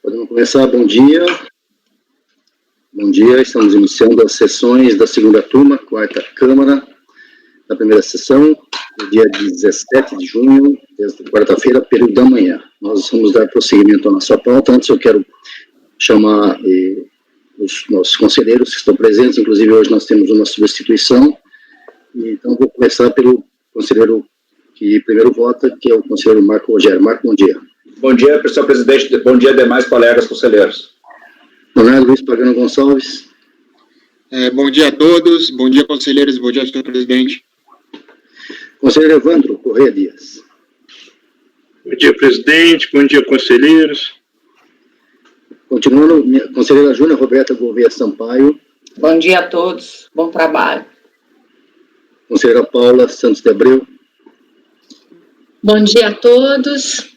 Podemos começar, bom dia. Bom dia, estamos iniciando as sessões da segunda turma, quarta Câmara, da primeira sessão, no dia 17 de junho, quarta-feira, período da manhã. Nós vamos dar prosseguimento à nossa pauta. Antes eu quero chamar os nossos conselheiros que estão presentes, inclusive hoje nós temos uma substituição, então vou começar pelo conselheiro que primeiro vota, que é o conselheiro Marco Rogério. Marco, bom dia. Bom dia, senhor presidente, bom dia demais colegas conselheiros. Leonardo Luiz Pagano Gonçalves. Bom dia a todos, bom dia conselheiros, bom dia senhor presidente. Conselheiro Evandro Correia Dias. Bom dia, presidente, bom dia, conselheiros. Continuando, conselheira Júnior Roberta Gouveia Sampaio. Bom dia a todos, bom trabalho. Conselheira Paula Santos de Abreu. Bom dia a todos.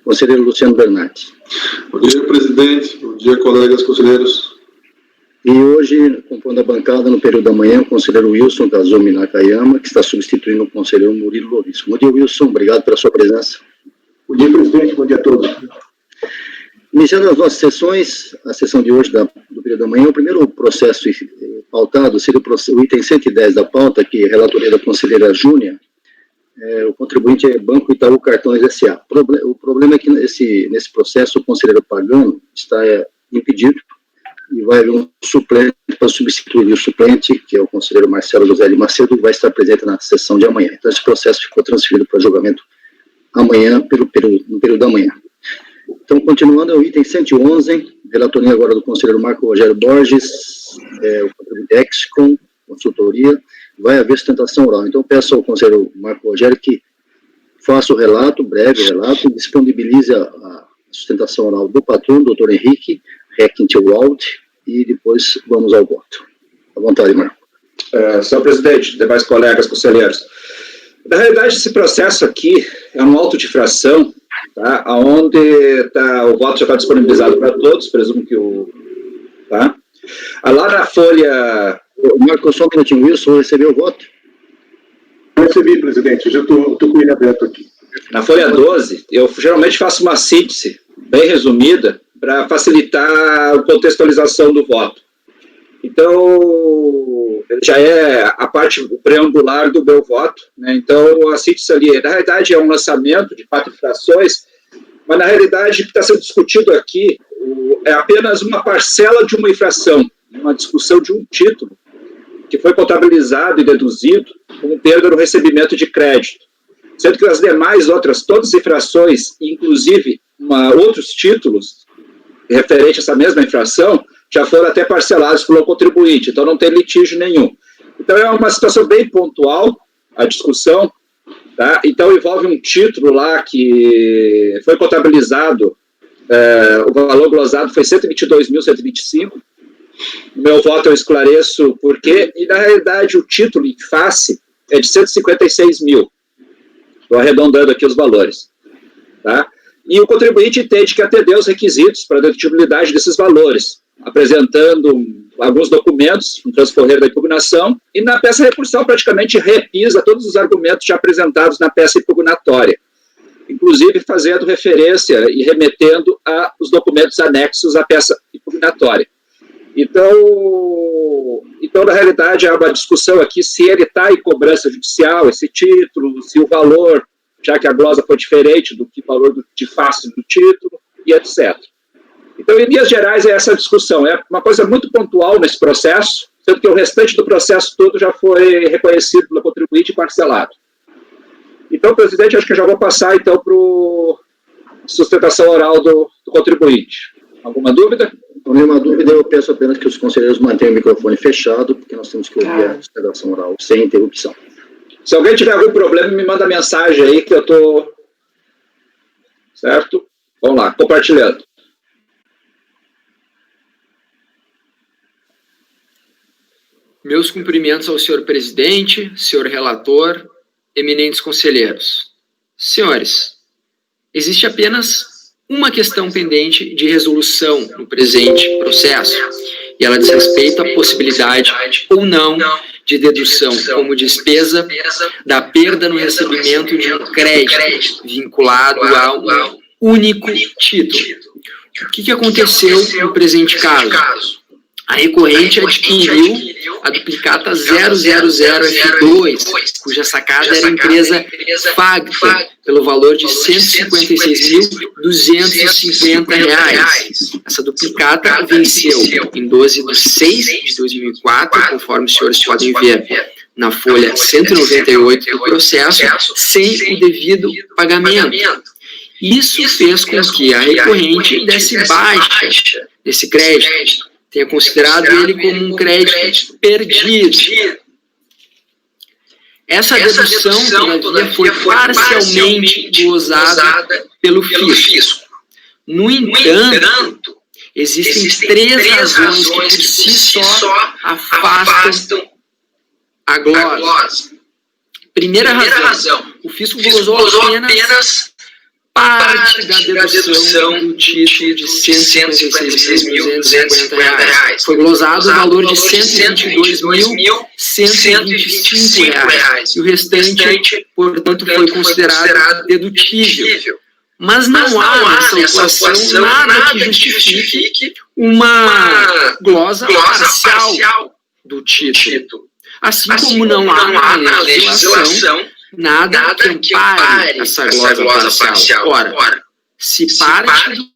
Conselheiro Luciano Bernardi. Bom dia, presidente. Bom dia, colegas conselheiros. E hoje, compondo a bancada no período da manhã, o conselheiro Wilson Kazumi Nakayama, que está substituindo o conselheiro Murilo Lourisco. Bom dia, Wilson. Obrigado pela sua presença. Bom dia, presidente. Bom dia a todos. Iniciando as nossas sessões, a sessão de hoje do período da manhã, o primeiro processo pautado seria o item 110 da pauta, que é a relatoria da conselheira Júnior. O contribuinte é Banco Itaú Cartões S.A. O problema é que nesse processo o conselheiro Pagano está impedido e vai haver um suplente para substituir o suplente, que é o conselheiro Marcelo José de Macedo, que vai estar presente na sessão de amanhã. Então esse processo ficou transferido para julgamento amanhã, no período da manhã. Então, continuando, é o item 111, relatoria agora do conselheiro Marco Rogério Borges, o contribuinte Excom, consultoria. Vai haver sustentação oral. Então, peço ao conselheiro Marco Rogério que faça o relato, breve relato, e disponibilize a sustentação oral do patrão, doutor Henrique Reckenwald, e depois vamos ao voto. À vontade, Marco. Senhor presidente, demais colegas conselheiros. Na realidade, esse processo aqui é um auto de infração, tá? Onde o voto já está disponibilizado para todos, presumo que tá? Lá na folha... Marco, só um minutinho, Wilson, recebeu o voto? Eu recebi, presidente, eu já estou com ele aberto aqui. Na folha 12, eu geralmente faço uma síntese bem resumida para facilitar a contextualização do voto. Então, já é a parte preambular do meu voto, né? Então, a síntese ali, na realidade, é um lançamento de 4 infrações, mas na realidade, o que está sendo discutido aqui é apenas uma parcela de uma infração, uma discussão de um título, que foi contabilizado e deduzido como perda no recebimento de crédito, sendo que as demais todas as infrações, inclusive outros títulos referentes a essa mesma infração, já foram até parcelados pelo contribuinte, então não tem litígio nenhum. Então é uma situação bem pontual, a discussão, tá? Então envolve um título lá que foi contabilizado, o valor glosado foi 122.125, no meu voto eu esclareço por quê, e na realidade o título em face é de 156 mil, estou arredondando aqui os valores, tá? E o contribuinte entende que atendeu os requisitos para a dedutibilidade desses valores, apresentando alguns documentos no transcorrer da impugnação, e na peça recursal praticamente repisa todos os argumentos já apresentados na peça impugnatória, inclusive fazendo referência e remetendo aos documentos anexos à peça impugnatória. Então, na realidade, há uma discussão aqui se ele está em cobrança judicial, esse título, se o valor, já que a glosa foi diferente do que o valor de face do título, e etc. Então, em linhas gerais, é essa discussão. É uma coisa muito pontual nesse processo, sendo que o restante do processo todo já foi reconhecido pelo contribuinte e parcelado. Então, presidente, acho que eu já vou passar, então, para a sustentação oral do contribuinte. Alguma dúvida? Não, nenhuma dúvida, eu peço apenas que os conselheiros mantenham o microfone fechado, porque nós temos que ouvir a sustentação oral sem interrupção. Se alguém tiver algum problema, me manda mensagem aí que eu estou... Certo? Vamos lá, compartilhando. Meus cumprimentos ao senhor presidente, senhor relator, eminentes conselheiros. Senhores, existe apenas uma questão pendente de resolução no presente processo, e ela diz respeito à possibilidade ou não de dedução como despesa da perda no recebimento de um crédito vinculado a único título. O que aconteceu no presente caso? A recorrente adquiriu a duplicata 000F2, cuja sacada era a empresa Fagton, pelo valor de R$ 156.250. Essa duplicata venceu em 12 de 6 de 2004, conforme os senhores podem ver na folha 198 do processo, sem o devido pagamento. Isso fez com que a recorrente desse baixa desse crédito, tenha considerado ele como um crédito perdido. Essa dedução, todavia, foi parcialmente glosada pelo fisco. No entanto, existem três razões que por si só afastam a glosa. Primeira razão, o fisco glosou apenas parte da dedução do título de R$ 156.250. Foi glosado o valor de R$ 122.125. E o restante, portanto, foi considerado dedutível. Mas não há nessa equação nada que justifique uma glosa parcial do título. Assim como não há na legislação nada que ampare essa glosa parcial. Ora, se parte do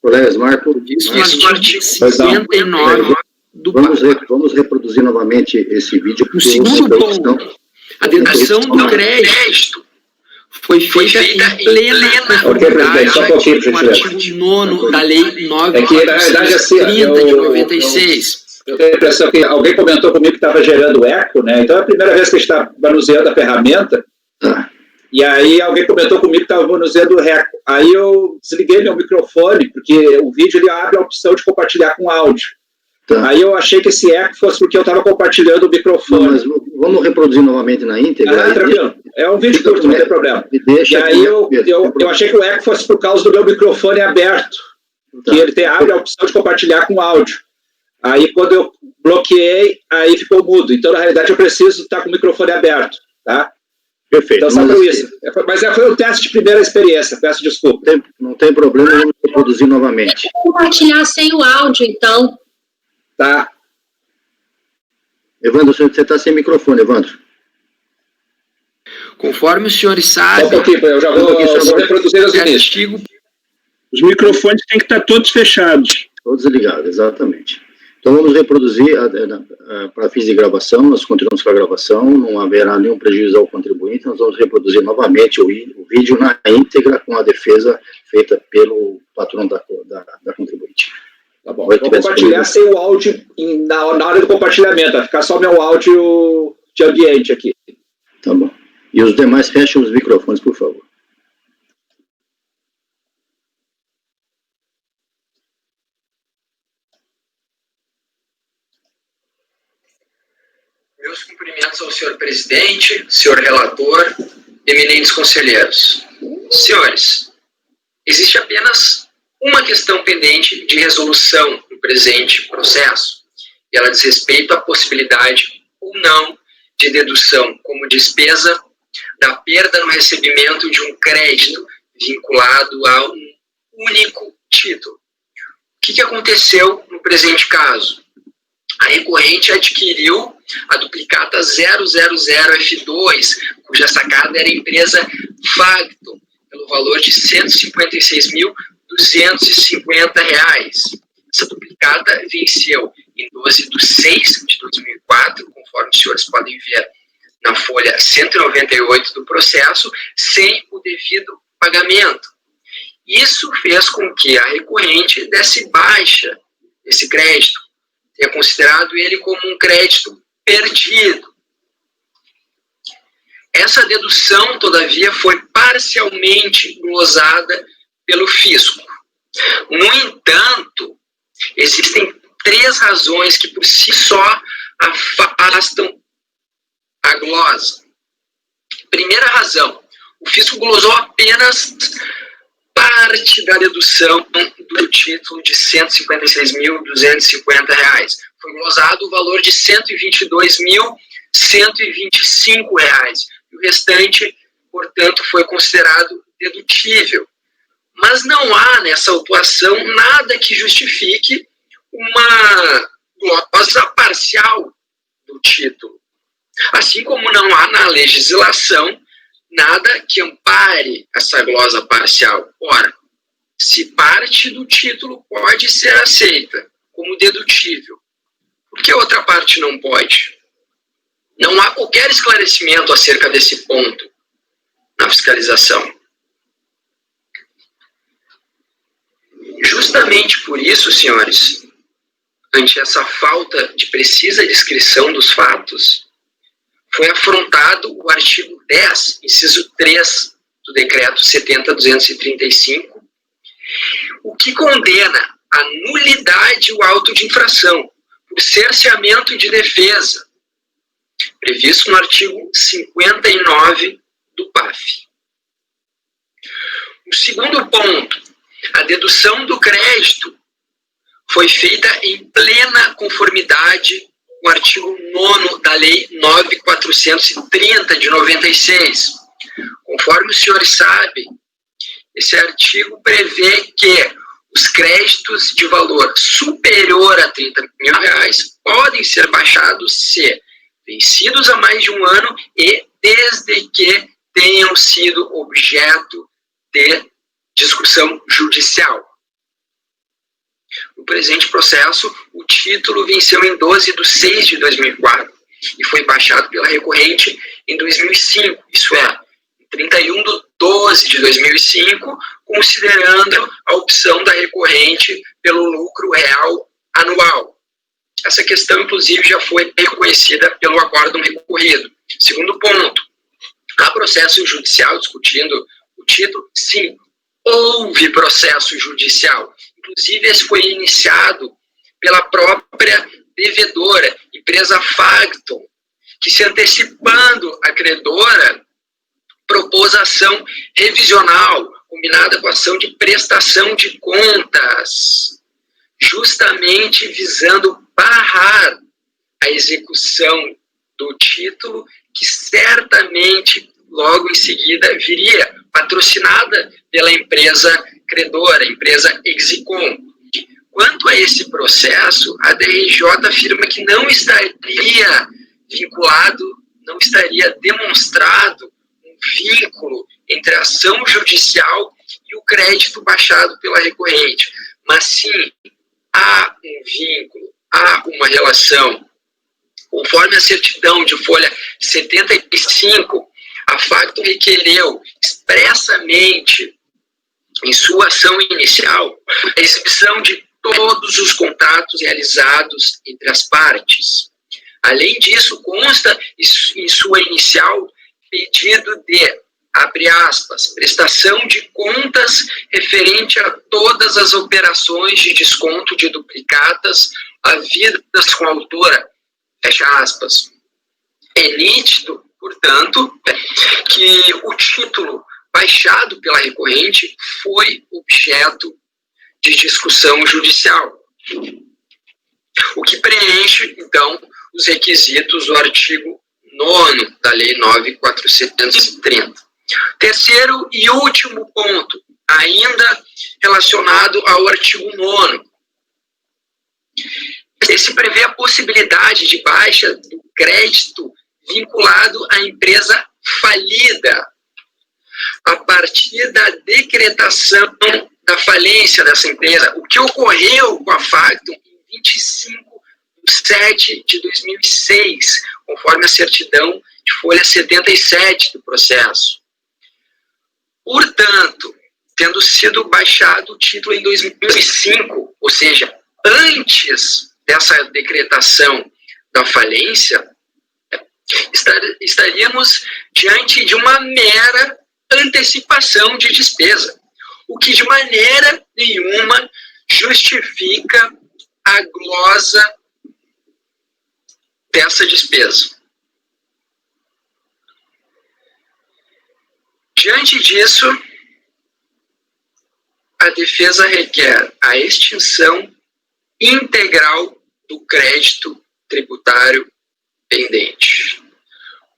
Colegas, Marco, no artigo 59 do vamos reproduzir novamente esse vídeo. No segundo ponto, a dedução do crédito foi feita em plena conformidade com o artigo 9º da Lei 9.430 de 96. Eu tenho a impressão que alguém comentou comigo que estava gerando eco, né? Então é a primeira vez que a gente está manuseando a ferramenta. E aí alguém comentou comigo que estava manuseando o eco. Aí eu desliguei meu microfone, porque o vídeo ele abre a opção de compartilhar com áudio. Aí eu achei que esse eco fosse porque eu estava compartilhando o microfone. Mas vamos reproduzir novamente na íntegra. Tranquilo. É um vídeo curto, não tem problema. E aí eu achei que o eco fosse por causa do meu microfone aberto. Que ele abre a opção de compartilhar com áudio. Aí quando eu bloqueei, aí ficou mudo. Então, na realidade, eu preciso estar com o microfone aberto, tá? Perfeito. Então, só por isso. Mas foi um teste de primeira experiência, peço desculpa. Não tem problema, vamos reproduzir novamente. Compartilhar sem o áudio, então. Tá. Evandro, você está sem microfone, Evandro. Conforme os senhores sabem, só um pouquinho, eu já vou reproduzir os artigo. Os microfones têm que estar todos fechados. Todos ligados, exatamente. Então vamos reproduzir para fins de gravação, nós continuamos com a gravação, não haverá nenhum prejuízo ao contribuinte, nós vamos reproduzir novamente o vídeo na íntegra com a defesa feita pelo patrão da contribuinte. Tá bom, eu vou compartilhar sem o áudio na hora do compartilhamento, vai ficar só meu áudio de ambiente aqui. Tá bom. E os demais fechem os microfones, por favor. Meus cumprimentos ao senhor presidente, senhor relator, eminentes conselheiros. Senhores, existe apenas uma questão pendente de resolução no presente processo, e ela diz respeito à possibilidade ou não de dedução como despesa da perda no recebimento de um crédito vinculado a um único título. O que aconteceu no presente caso? A recorrente adquiriu a duplicata 000F2, cuja sacada era a empresa Fagton, pelo valor de R$ 156.250. Essa duplicata venceu em 12 de 6 de 2004, conforme os senhores podem ver na folha 198 do processo, sem o devido pagamento. Isso fez com que a recorrente desse baixa esse crédito, tenha considerado ele como um crédito perdido. Essa dedução, todavia, foi parcialmente glosada pelo fisco. No entanto, existem 3 razões que por si só afastam a glosa. Primeira razão, o fisco glosou apenas parte da dedução do título de R$ 156.250. Foi glosado o valor de R$ 122.125. E o restante, portanto, foi considerado dedutível. Mas não há nessa autuação nada que justifique uma glosa parcial do título. Assim como não há na legislação nada que ampare essa glosa parcial. Ora, se parte do título pode ser aceita como dedutível, por que outra parte não pode? Não há qualquer esclarecimento acerca desse ponto na fiscalização. Justamente por isso, senhores, ante essa falta de precisa descrição dos fatos, foi afrontado o artigo 10, inciso 3 do Decreto 70.235, o que condena a nulidade o auto de infração por cerceamento de defesa, previsto no artigo 59 do PAF. O segundo ponto, a dedução do crédito foi feita em plena conformidade com o artigo 9º da Lei 9.430 de 96. Conforme os senhores sabem, esse artigo prevê que os créditos de valor superior a R$ 30.000 podem ser baixados se vencidos há mais de um ano e desde que tenham sido objeto de discussão judicial. No presente processo, o título venceu em 12/6/2004 e foi baixado pela recorrente em 2005, isso é, em 31/12/2005, considerando a opção da recorrente pelo lucro real anual. Essa questão, inclusive, já foi reconhecida pelo acórdão recorrido. Segundo ponto, há processo judicial discutindo o título? Sim, houve processo judicial. Inclusive, esse foi iniciado pela própria devedora, empresa Facton, que, se antecipando à credora, propôs ação revisional, combinada com a ação de prestação de contas, justamente visando barrar a execução do título, que certamente, logo em seguida, viria patrocinada pela empresa credora, a empresa Exicom. Quanto a esse processo, a DRJ afirma que não estaria vinculado, não estaria demonstrado um vínculo entre a ação judicial e o crédito baixado pela recorrente, mas sim há um vínculo, há uma relação. Conforme a certidão de folha 75, a Facton requereu expressamente em sua ação inicial a exibição de todos os contratos realizados entre as partes. Além disso, consta em sua inicial pedido de, abre aspas, prestação de contas referente a todas as operações de desconto de duplicatas havidas com a autora, fecha aspas. É nítido, portanto, que o título baixado pela recorrente foi objeto de discussão judicial, o que preenche, então, os requisitos do artigo 9º da Lei 9.430. Terceiro e último ponto, ainda relacionado ao artigo 9º. Se prevê a possibilidade de baixa do crédito vinculado à empresa falida, a partir da decretação da falência dessa empresa, o que ocorreu com a Facton em 25/7/2006, conforme a certidão de folha 77 do processo. Portanto, tendo sido baixado o título em 2005, ou seja, antes dessa decretação da falência, estaríamos diante de uma mera antecipação de despesa, o que de maneira nenhuma justifica a glosa dessa despesa. Diante disso, a defesa requer a extinção integral do crédito tributário pendente.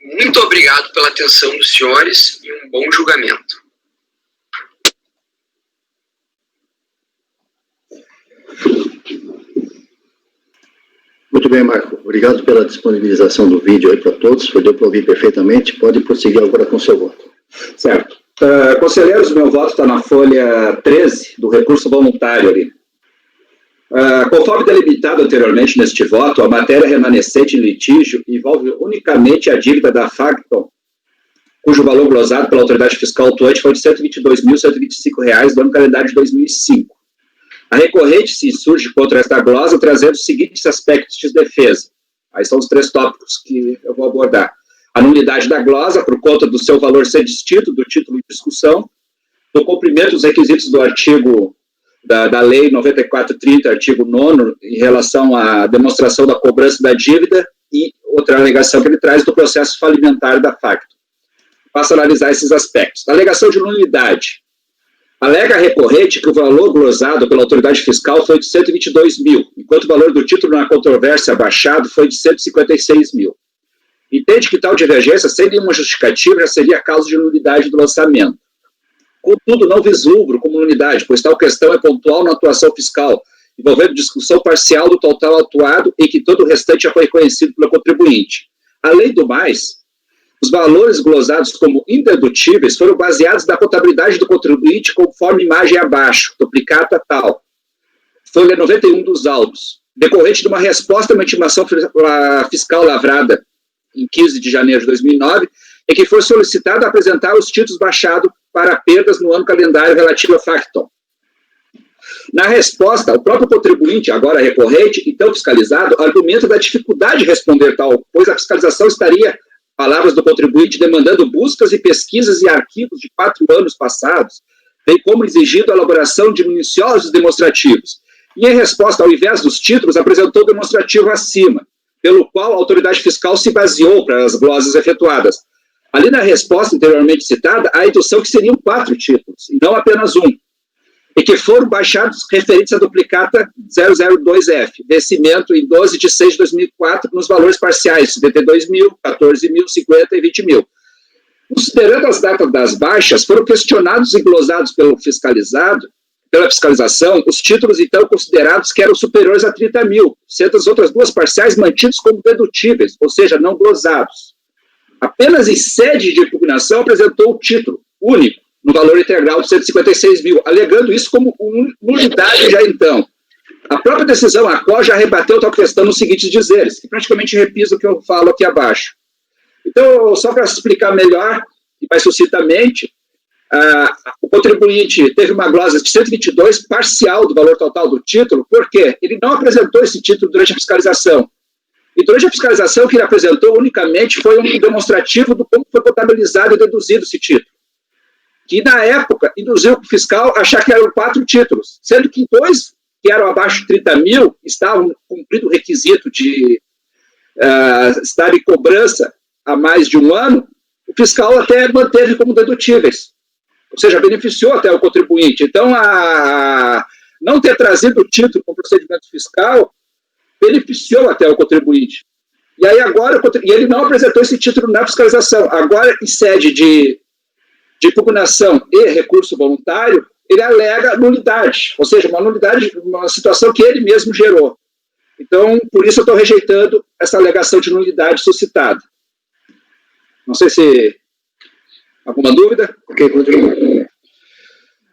Muito obrigado pela atenção dos senhores e um bom julgamento. Muito bem, Marco. Obrigado pela disponibilização do vídeo aí para todos. Deu para ouvir perfeitamente. Pode prosseguir agora com o seu voto. Certo. Conselheiros, meu voto está na folha 13 do recurso voluntário ali. Conforme delimitado anteriormente neste voto, a matéria remanescente em litígio envolve unicamente a dívida da Facton, cujo valor glosado pela autoridade fiscal atuante foi de R$ 122.125 do ano calendário de 2005. A recorrente se insurge contra esta glosa trazendo os seguintes aspectos de defesa. Aí são os 3 tópicos que eu vou abordar. A nulidade da glosa, por conta do seu valor ser distinto do título em discussão, do cumprimento dos requisitos do artigo da Lei 9430, artigo 9º, em relação à demonstração da cobrança da dívida e outra alegação que ele traz do processo falimentar da Facto. Passo a analisar esses aspectos. A alegação de nulidade. Alega a recorrente que o valor glosado pela autoridade fiscal foi de 122 mil, enquanto o valor do título na controvérsia abaixado foi de 156 mil. Entende que tal divergência, sem nenhuma justificativa, já seria a causa de nulidade do lançamento. Contudo, não vislumbro como nulidade, pois tal questão é pontual na atuação fiscal, envolvendo discussão parcial do total atuado e que todo o restante já foi reconhecido pelo contribuinte. Além do mais, os valores glosados como indedutíveis foram baseados na contabilidade do contribuinte conforme imagem abaixo, duplicata tal. Folha 91 dos autos, decorrente de uma resposta a uma intimação fiscal lavrada em 15 de janeiro de 2009, em que foi solicitado apresentar os títulos baixados para perdas no ano calendário relativo a Facton. Na resposta, o próprio contribuinte, agora recorrente, então fiscalizado, argumenta da dificuldade de responder tal, pois a fiscalização estaria, palavras do contribuinte, demandando buscas e pesquisas e arquivos de 4 anos passados, bem como exigindo a elaboração de minuciosos demonstrativos. E, em resposta, ao invés dos títulos, apresentou o demonstrativo acima, pelo qual a autoridade fiscal se baseou para as glosas efetuadas. Ali na resposta anteriormente citada, há a indução que seriam 4 títulos, e não apenas um, e que foram baixados referentes à duplicata 002F, vencimento em 12 de 6 de 2004, nos valores parciais, 72 mil, 14 mil, 50 e 20 mil. Considerando as datas das baixas, foram questionados e glosados pela fiscalização, os títulos, então, considerados que eram superiores a 30 mil, sendo as outras 2 parciais mantidos como dedutíveis, ou seja, não glosados. Apenas em sede de impugnação apresentou o título único, no valor integral de 156 mil, alegando isso como nulidade já então. A própria decisão, a qual já rebateu tal questão nos seguintes dizeres, que praticamente repisa o que eu falo aqui abaixo. Então, só para explicar melhor e mais sucintamente, o contribuinte teve uma glosa de 122 parcial do valor total do título, porque ele não apresentou esse título durante a fiscalização. E durante a fiscalização, o que ele apresentou unicamente foi um demonstrativo do como foi contabilizado e deduzido esse título, que na época induziu o fiscal a achar que eram 4 títulos, sendo que 2 que eram abaixo de 30 mil estavam cumprindo o requisito de estar em cobrança há mais de um ano, o fiscal até manteve como dedutíveis, ou seja, beneficiou até o contribuinte. Então, não ter trazido o título com o procedimento fiscal beneficiou até o contribuinte. E aí agora, e ele não apresentou esse título na fiscalização. Agora, em sede de impugnação e recurso voluntário, ele alega nulidade, ou seja, uma nulidade, uma situação que ele mesmo gerou. Então, por isso eu estou rejeitando essa alegação de nulidade suscitada. Não sei se... Alguma dúvida? Ok, continua.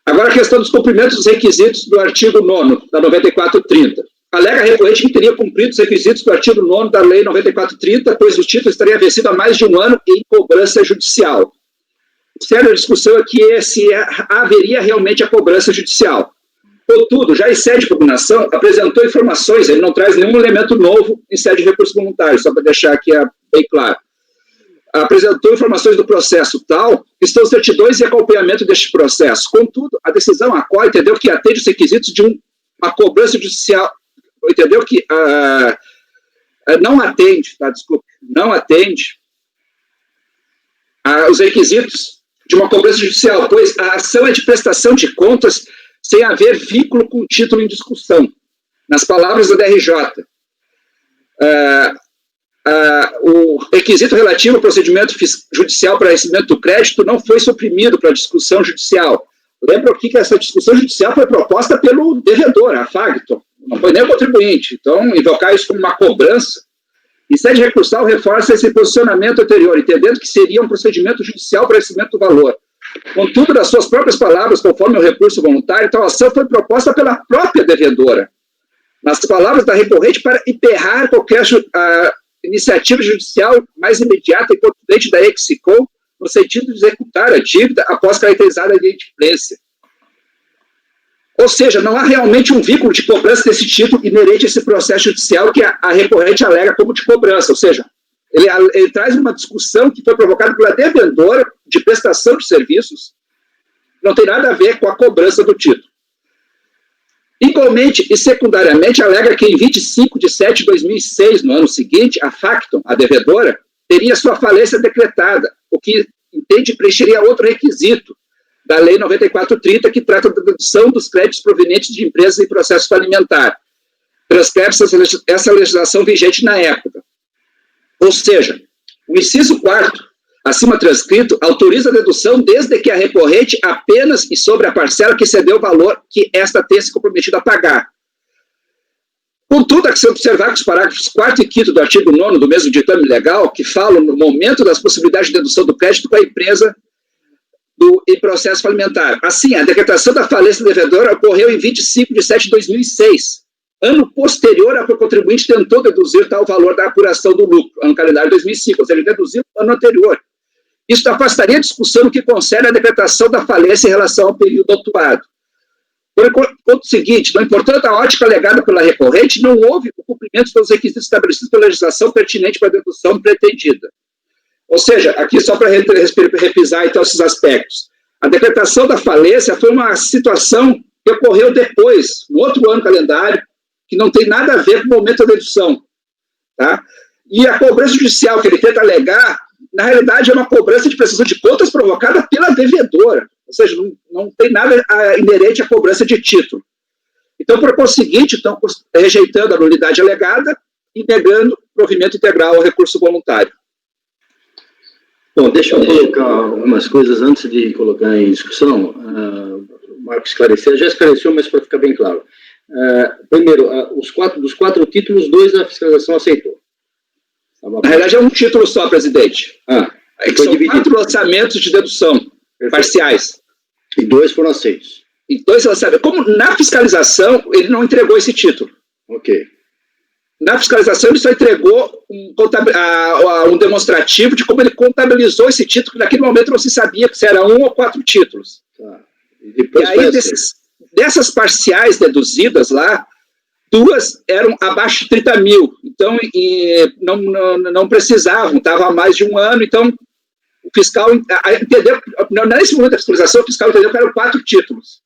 Agora a questão dos cumprimentos dos requisitos do artigo 9º da 9430. Alega a recorrente que teria cumprido os requisitos do artigo 9º da Lei 9430, pois o título estaria vencido há mais de um ano em cobrança judicial. Séria discussão aqui é se haveria realmente a cobrança judicial. Contudo, já em sede de impugnação, apresentou informações, ele não traz nenhum elemento novo em sede de recurso voluntário, só para deixar aqui bem claro. apresentou informações do processo tal, estão certidões e acompanhamento deste processo. Contudo, a decisão acolhe, entendeu, que atende os requisitos de uma cobrança judicial, entendeu, que não atende, tá, desculpe, não atende os requisitos de uma cobrança judicial, pois a ação é de prestação de contas sem haver vínculo com o título em discussão. Nas palavras da DRJ, o requisito relativo ao procedimento judicial para recebimento do crédito não foi suprimido para a discussão judicial. Lembra aqui que essa discussão judicial foi proposta pelo devedor, a Factom, não foi nem o contribuinte. Então, invocar isso como uma cobrança, e sede recursal reforça esse posicionamento anterior, entendendo que seria um procedimento judicial para recebimento do valor. Contudo, das suas próprias palavras, conforme o recurso voluntário, tal ação foi proposta pela própria devedora, nas palavras da recorrente, para emperrar qualquer iniciativa judicial mais imediata e contundente da Exicom, no sentido de executar a dívida após caracterizada a inadimplência. Ou seja, não há realmente um vínculo de cobrança desse tipo inerente a esse processo judicial que a recorrente alega como de cobrança. Ou seja, ele traz uma discussão que foi provocada pela devedora de prestação de serviços, não tem nada a ver com a cobrança do título. Igualmente e secundariamente, alega que em 25 de setembro de 2006, no ano seguinte, a Factom, a devedora, teria sua falência decretada, o que entende preencheria outro requisito da Lei 9430, que trata da dedução dos créditos provenientes de empresas em processo falimentar. Prescreve essa legislação vigente na época. Ou seja, o inciso 4º, acima transcrito, autoriza a dedução desde que a recorrente apenas e sobre a parcela que excedeu o valor que esta tenha se comprometido a pagar. Contudo, há que se observar que os parágrafos 4º e 5º do artigo 9º do mesmo ditame legal, que falam no momento das possibilidades de dedução do crédito com a empresa em processo falimentar. Assim, a decretação da falência devedora ocorreu em 25 de setembro de 2006, ano posterior ao que o contribuinte tentou deduzir tal valor da apuração do lucro, ano calendário 2005, ou seja, ele deduziu no ano anterior. Isso afastaria a discussão no que concerne a decretação da falência em relação ao período autuado. Por enquanto seguinte, não importando a ótica alegada pela recorrente, não houve o cumprimento dos requisitos estabelecidos pela legislação pertinente para a dedução pretendida. Ou seja, aqui só para repisar então esses aspectos. A decretação da falência foi uma situação que ocorreu depois, no outro ano calendário, que não tem nada a ver com o momento da dedução. Tá? E a cobrança judicial que ele tenta alegar, na realidade, é uma cobrança de prestação de contas provocada pela devedora. Ou seja, não tem nada inerente à cobrança de título. Então, por conseguinte, estão rejeitando a nulidade alegada e negando provimento integral ao recurso voluntário. Bom, deixa eu colocar algumas coisas antes de colocar em discussão. O Marco esclareceu, já esclareceu, mas para ficar bem claro. Primeiro, dos quatro títulos, 2 a fiscalização aceitou. Na realidade, é um título só, presidente. São dividido. 4 lançamentos de dedução parciais. E 2 foram aceitos. E 2 lançamentos. Como na fiscalização, ele não entregou esse título. Ok. Na fiscalização, ele só entregou um demonstrativo de como ele contabilizou esse título, que naquele momento não se sabia se era 1 ou 4 títulos. Tá. E aí, dessas parciais deduzidas lá, 2 eram abaixo de 30 mil. Então, não precisavam, estava há mais de um ano. Então, o fiscal entendeu, nesse momento da fiscalização, o fiscal entendeu que eram 4 títulos.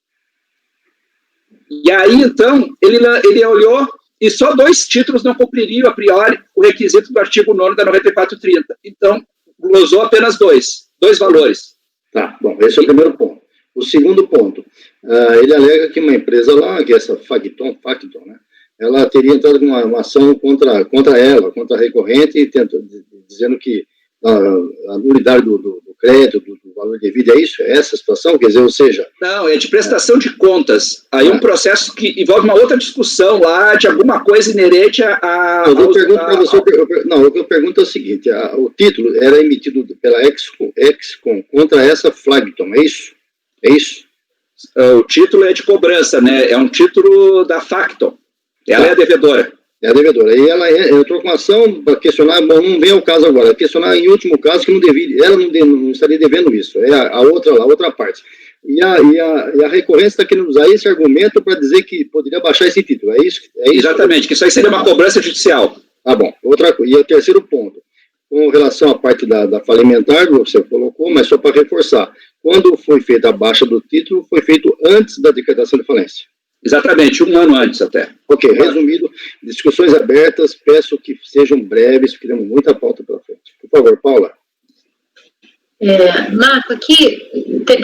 E aí, então, ele olhou e só 2 títulos não cumpririam, a priori, o requisito do artigo 9º da 9430. Então, glosou apenas 2 valores. Tá, bom, esse é o primeiro ponto. O segundo ponto, ele alega que uma empresa lá, que é essa Factom, né, ela teria entrado com uma ação contra a recorrente, dizendo que a nulidade do crédito, do valor devido, é isso? É essa a situação? Quer dizer, ou seja... Não, é de prestação de contas. Aí um processo que envolve uma outra discussão lá, de alguma coisa inerente a... Eu pergunto para você... o que eu pergunto é o seguinte, o título era emitido pela Excom contra essa Factom, é isso? É isso? O título é de cobrança, né? É um título da Factom. Ela é a devedora. É a devedora. E ela entrou com ação para questionar, bom, não vem ao caso agora, questionar em último caso que não devia, ela não estaria devendo isso, é a outra parte. E a recorrência está querendo usar esse argumento para dizer que poderia baixar esse título, é isso? Exatamente, que isso aí seria uma cobrança judicial. Tá bom, outra coisa. E o terceiro ponto, Com relação à parte da falimentar, você colocou, mas só para reforçar, quando foi feita a baixa do título, foi feito antes da decretação de falência. Exatamente, 1 ano antes até. Ok, resumido, discussões abertas, peço que sejam breves, porque temos muita pauta pela frente. Por favor, Paula. Marco, aqui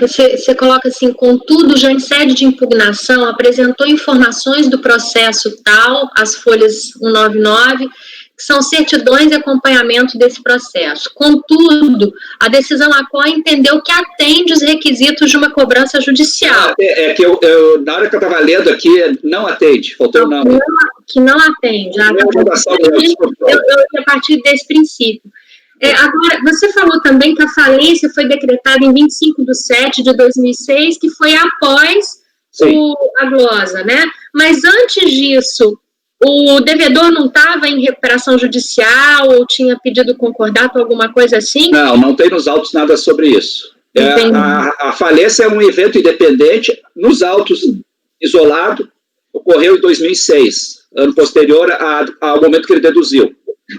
você coloca assim, contudo, já em sede de impugnação, apresentou informações do processo tal, as folhas 199, que são certidões de acompanhamento desse processo. Contudo, a decisão ACOA entendeu que atende os requisitos de uma cobrança judicial. É que eu na hora que eu estava lendo aqui, não atende, faltou não. Que não atende. A partir desse princípio. Agora, você falou também que a falência foi decretada em 25/7/2006, que foi após a glosa, né? Mas antes disso, o devedor não estava em recuperação judicial ou tinha pedido concordado, alguma coisa assim? Não tem nos autos nada sobre isso. A falência é um evento independente, nos autos, isolado, ocorreu em 2006, ano posterior ao momento que ele deduziu.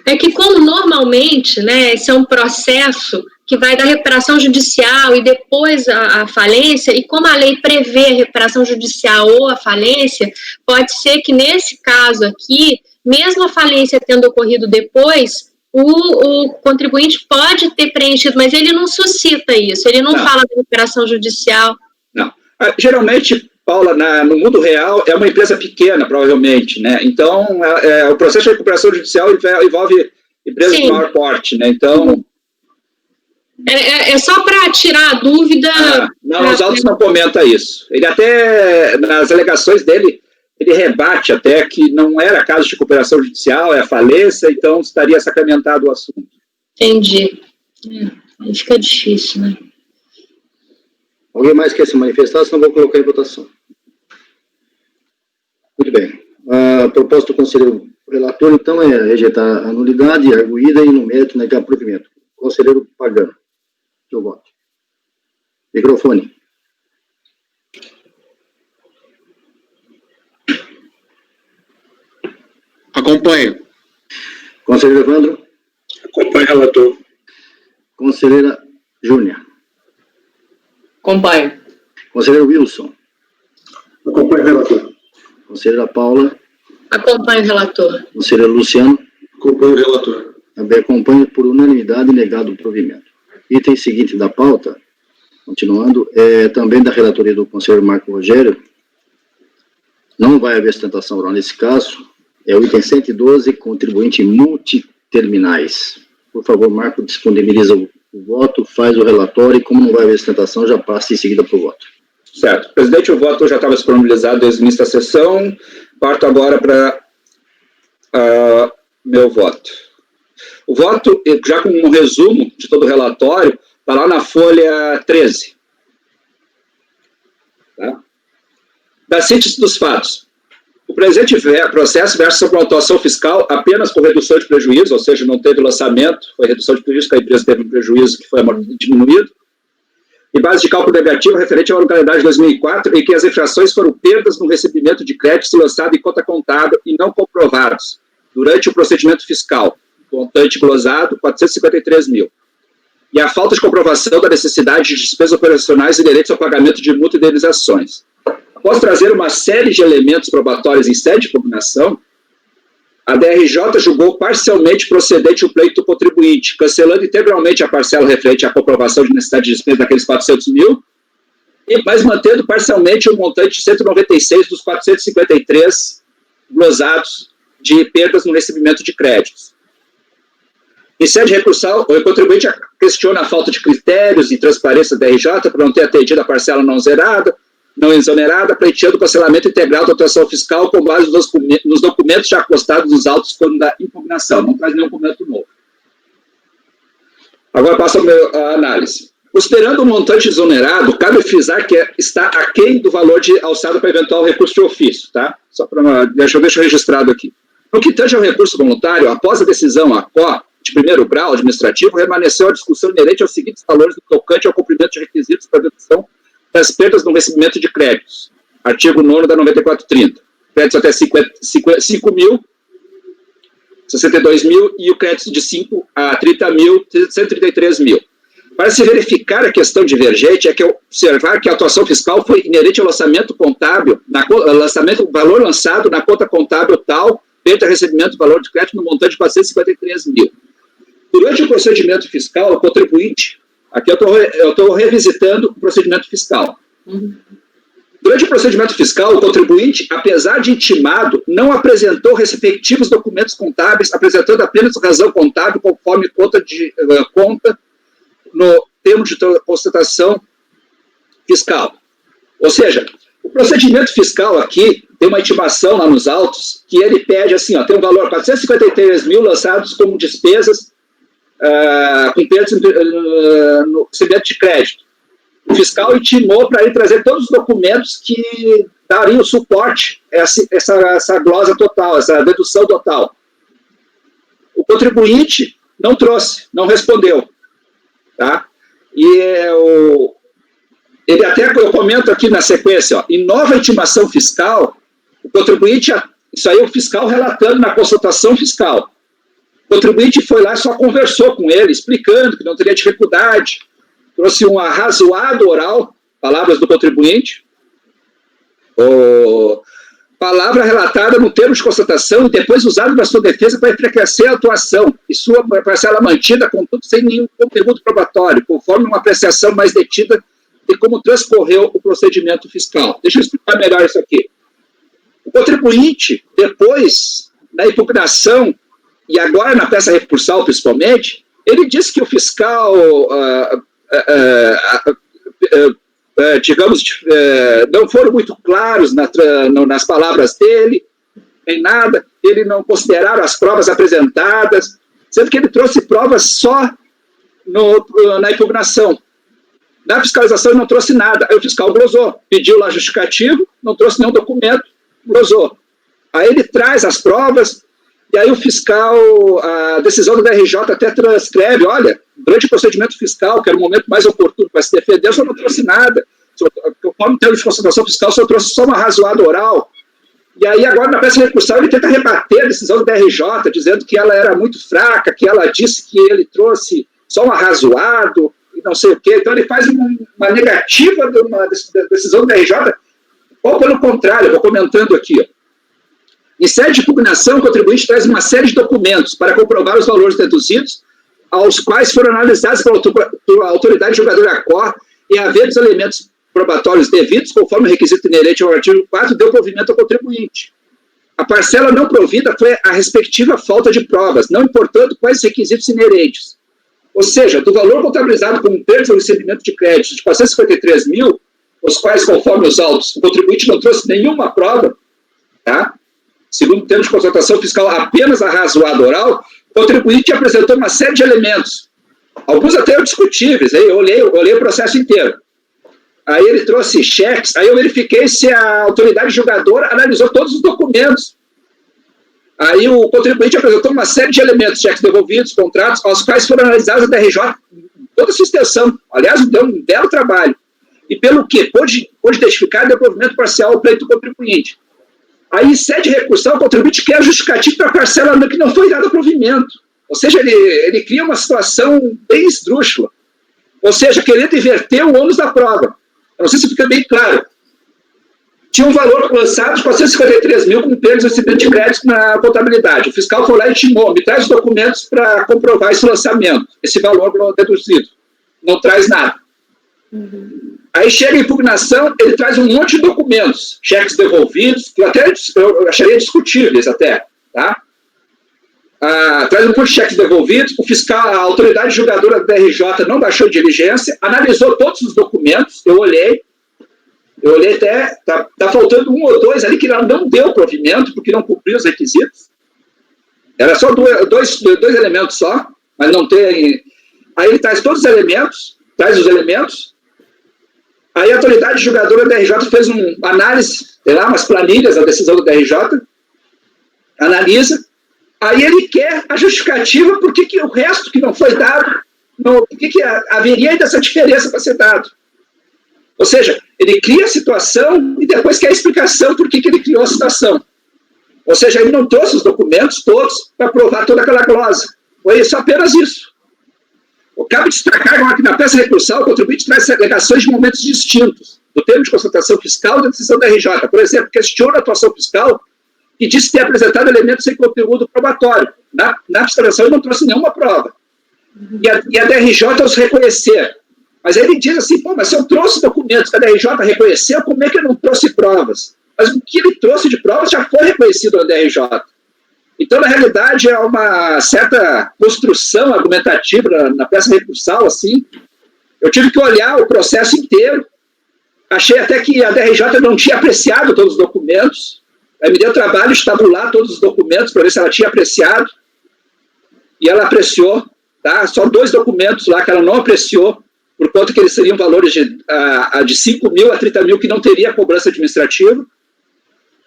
É que como normalmente, né, esse é um processo que vai da recuperação judicial e depois a falência, e como a lei prevê a recuperação judicial ou a falência, pode ser que nesse caso aqui, mesmo a falência tendo ocorrido depois, o contribuinte pode ter preenchido, mas ele não suscita isso, ele não fala da recuperação judicial. Não. Geralmente, Paula, no mundo real, é uma empresa pequena, provavelmente, né? Então, o processo de recuperação judicial envolve empresas de maior porte, né? Então... É só para tirar a dúvida... Não, os autos não comentam isso. Ele até, nas alegações dele, ele rebate até que não era caso de recuperação judicial, é a falência, então estaria sacramentado o assunto. Entendi. Aí fica difícil, né? Alguém mais quer se manifestar? Senão vou colocar em votação. Muito bem. A proposta do conselheiro relator, então, é rejeitar a nulidade arguída e no mérito negar provimento. Conselheiro Pagano, seu voto. Microfone. Acompanho. Conselheiro Evandro. Acompanho o relator. Conselheira Júnia. Acompanho. Conselheiro Wilson. Acompanho o relator. Conselheira Paula. Acompanho o relator. Conselheiro Luciano. Acompanho o relator. Também acompanho por unanimidade negado o provimento. Item seguinte da pauta, continuando, é também da relatoria do conselheiro Marco Rogério. Não vai haver sustentação oral nesse caso. É o item 112, contribuinte multiterminais. Por favor, Marco, disponibiliza o voto, faz o relatório e, como não vai haver sustentação, já passa em seguida para o voto. Certo. Presidente, o voto já estava disponibilizado desde o início da sessão. Parto agora para meu voto. O voto, já com um resumo de todo o relatório, está lá na folha 13. Tá? Da síntese dos fatos. O presente processo versa sobre uma atuação fiscal apenas com redução de prejuízo, ou seja, não teve lançamento, foi redução de prejuízo, que a empresa teve um prejuízo que foi diminuído, e base de cálculo negativa referente à anualidade de 2004, em que as infrações foram perdas no recebimento de créditos lançados em conta contábil e não comprovados durante o procedimento fiscal, montante glosado, 453 mil. E a falta de comprovação da necessidade de despesas operacionais inerentes ao pagamento de multa e indenizações. Após trazer uma série de elementos probatórios em sede de impugnação, a DRJ julgou parcialmente procedente o pleito do contribuinte, cancelando integralmente a parcela referente à comprovação de necessidade de despesa daqueles 400 mil, mas mantendo parcialmente o montante de 196 dos 453 glosados de perdas no recebimento de créditos. Em sede recursal, o contribuinte questiona a falta de critérios e transparência da DRJ para não ter atendido a parcela não zerada, não exonerada, pleiteando o cancelamento integral da atuação fiscal com base nos documentos já constados nos autos quando da impugnação. Não traz nenhum documento novo. Agora passa a análise. Considerando o montante exonerado, cabe frisar que está aquém do valor de alçado para eventual recurso de ofício, tá? Só para deixa eu registrado aqui. No que tange ao recurso voluntário, após a decisão ACO, de primeiro grau administrativo, permaneceu a discussão inerente aos seguintes valores do tocante ao cumprimento de requisitos para dedução das perdas no recebimento de créditos. Artigo 9º da 9430. Créditos até 5 mil, 62 mil, e o crédito de 5 a 30 mil, 133 mil. Para se verificar a questão divergente, é que observar que a atuação fiscal foi inerente ao lançamento contábil, o valor lançado na conta contábil tal, feito a recebimento do valor de crédito no montante de 453 mil. Durante o procedimento fiscal, o contribuinte, aqui eu estou revisitando o procedimento fiscal. Durante o procedimento fiscal, o contribuinte, apesar de intimado, não apresentou respectivos documentos contábeis, apresentando apenas razão contábil conforme conta no termo de constatação fiscal. Ou seja, o procedimento fiscal aqui tem uma intimação lá nos autos que ele pede assim, tem um valor 453 mil lançados como despesas com perdas no recebimento de crédito. O fiscal intimou para ele trazer todos os documentos que dariam suporte a essa glosa total, essa dedução total. O contribuinte não trouxe, não respondeu. Tá? E ele até, eu comento aqui na sequência, em nova intimação fiscal, o contribuinte, isso aí é o fiscal relatando na consultação fiscal. O contribuinte foi lá e só conversou com ele, explicando que não teria dificuldade, trouxe um arrazoado oral, palavras do contribuinte, palavra relatada no termo de constatação e depois usada na sua defesa para enfraquecer a atuação e sua parcela mantida, contudo, sem nenhum conteúdo probatório, conforme uma apreciação mais detida de como transcorreu o procedimento fiscal. Deixa eu explicar melhor isso aqui. O contribuinte, depois, na impugnação, e agora na peça recursal, principalmente, ele disse que o fiscal, digamos, não foram muito claros nas palavras dele, nem nada, ele não consideraram as provas apresentadas, sendo que ele trouxe provas só na impugnação. Na fiscalização ele não trouxe nada, aí o fiscal glosou, pediu lá justificativo, não trouxe nenhum documento, glosou. Aí ele traz as provas, e aí o fiscal, a decisão do DRJ até transcreve, olha, durante o procedimento fiscal, que era o momento mais oportuno para se defender, o senhor não trouxe nada. Conforme o termo de constatação fiscal, o senhor trouxe só uma arrazoada oral. E aí agora na peça recursal ele tenta rebater a decisão do DRJ, dizendo que ela era muito fraca, que ela disse que ele trouxe só um arrazoado, e não sei o quê. Então ele faz uma negativa de uma decisão do DRJ, ou pelo contrário, eu vou comentando aqui, ó. Em sede de impugnação, o contribuinte traz uma série de documentos para comprovar os valores deduzidos, aos quais foram analisados pela autoridade julgadora ACOR e, haver os elementos probatórios devidos, conforme o requisito inerente ao artigo 4, deu provimento ao contribuinte. A parcela não provida foi a respectiva falta de provas, não importando quais requisitos inerentes. Ou seja, do valor contabilizado como perda no recebimento de crédito de 453 mil, os quais, conforme os autos, o contribuinte não trouxe nenhuma prova, tá? Segundo o termo de constatação fiscal, apenas arrazoado oral, o contribuinte apresentou uma série de elementos, alguns até discutíveis, aí eu olhei o processo inteiro. Aí ele trouxe cheques, aí eu verifiquei se a autoridade julgadora analisou todos os documentos. Aí o contribuinte apresentou uma série de elementos, cheques devolvidos, contratos, aos quais foram analisados a DRJ, toda a sua extensão. Aliás, deu um belo trabalho. E pelo que? Pôde identificar o provimento parcial ao pleito do contribuinte. Aí, em sede recursal, o contribuinte quer justificativo para a parcela que não foi dada provimento. Ou seja, ele cria uma situação bem esdrúxula. Ou seja, querendo inverter o ônus da prova. Eu não sei se fica bem claro. Tinha um valor lançado de 453 mil com perdas de recebimento de crédito na contabilidade. O fiscal foi lá e intimou, me traz os documentos para comprovar esse lançamento, esse valor deduzido. Não traz nada. Aí chega a impugnação, ele traz um monte de documentos, cheques devolvidos, que eu acharia discutíveis até, tá? Traz um monte de cheques devolvidos, o fiscal, a autoridade julgadora da DRJ não baixou diligência, analisou todos os documentos, eu olhei até, tá faltando um ou dois ali que ela não deu provimento, porque não cumpriu os requisitos. Era só dois elementos só, mas não tem. Aí ele traz todos os elementos, aí a autoridade julgadora da DRJ fez uma análise, sei lá, umas planilhas da decisão do DRJ, analisa, aí ele quer a justificativa por que o resto que não foi dado, por que haveria ainda essa diferença para ser dado. Ou seja, ele cria a situação e depois quer a explicação por que ele criou a situação. Ou seja, ele não trouxe os documentos todos para provar toda aquela glosa. Foi isso, apenas isso. Cabe destacar que na peça recursal o contribuinte traz alegações de momentos distintos do termo de constatação fiscal e da decisão da RJ. Por exemplo, questiona a atuação fiscal e diz ter apresentado elementos sem conteúdo probatório. Na fiscalização ele não trouxe nenhuma prova. E a DRJ os reconhecer. Mas aí ele diz assim, pô, mas se eu trouxe documentos que a DRJ reconheceu, como é que eu não trouxe provas? Mas o que ele trouxe de provas já foi reconhecido na DRJ. Então, na realidade, é uma certa construção argumentativa na peça recursal, assim. Eu tive que olhar o processo inteiro. Achei até que a DRJ não tinha apreciado todos os documentos. Aí me deu trabalho de tabular todos os documentos para ver se ela tinha apreciado. E ela apreciou, tá? Só 2 documentos lá que ela não apreciou, por conta que eles seriam valores de 5 mil a 30 mil que não teria cobrança administrativa.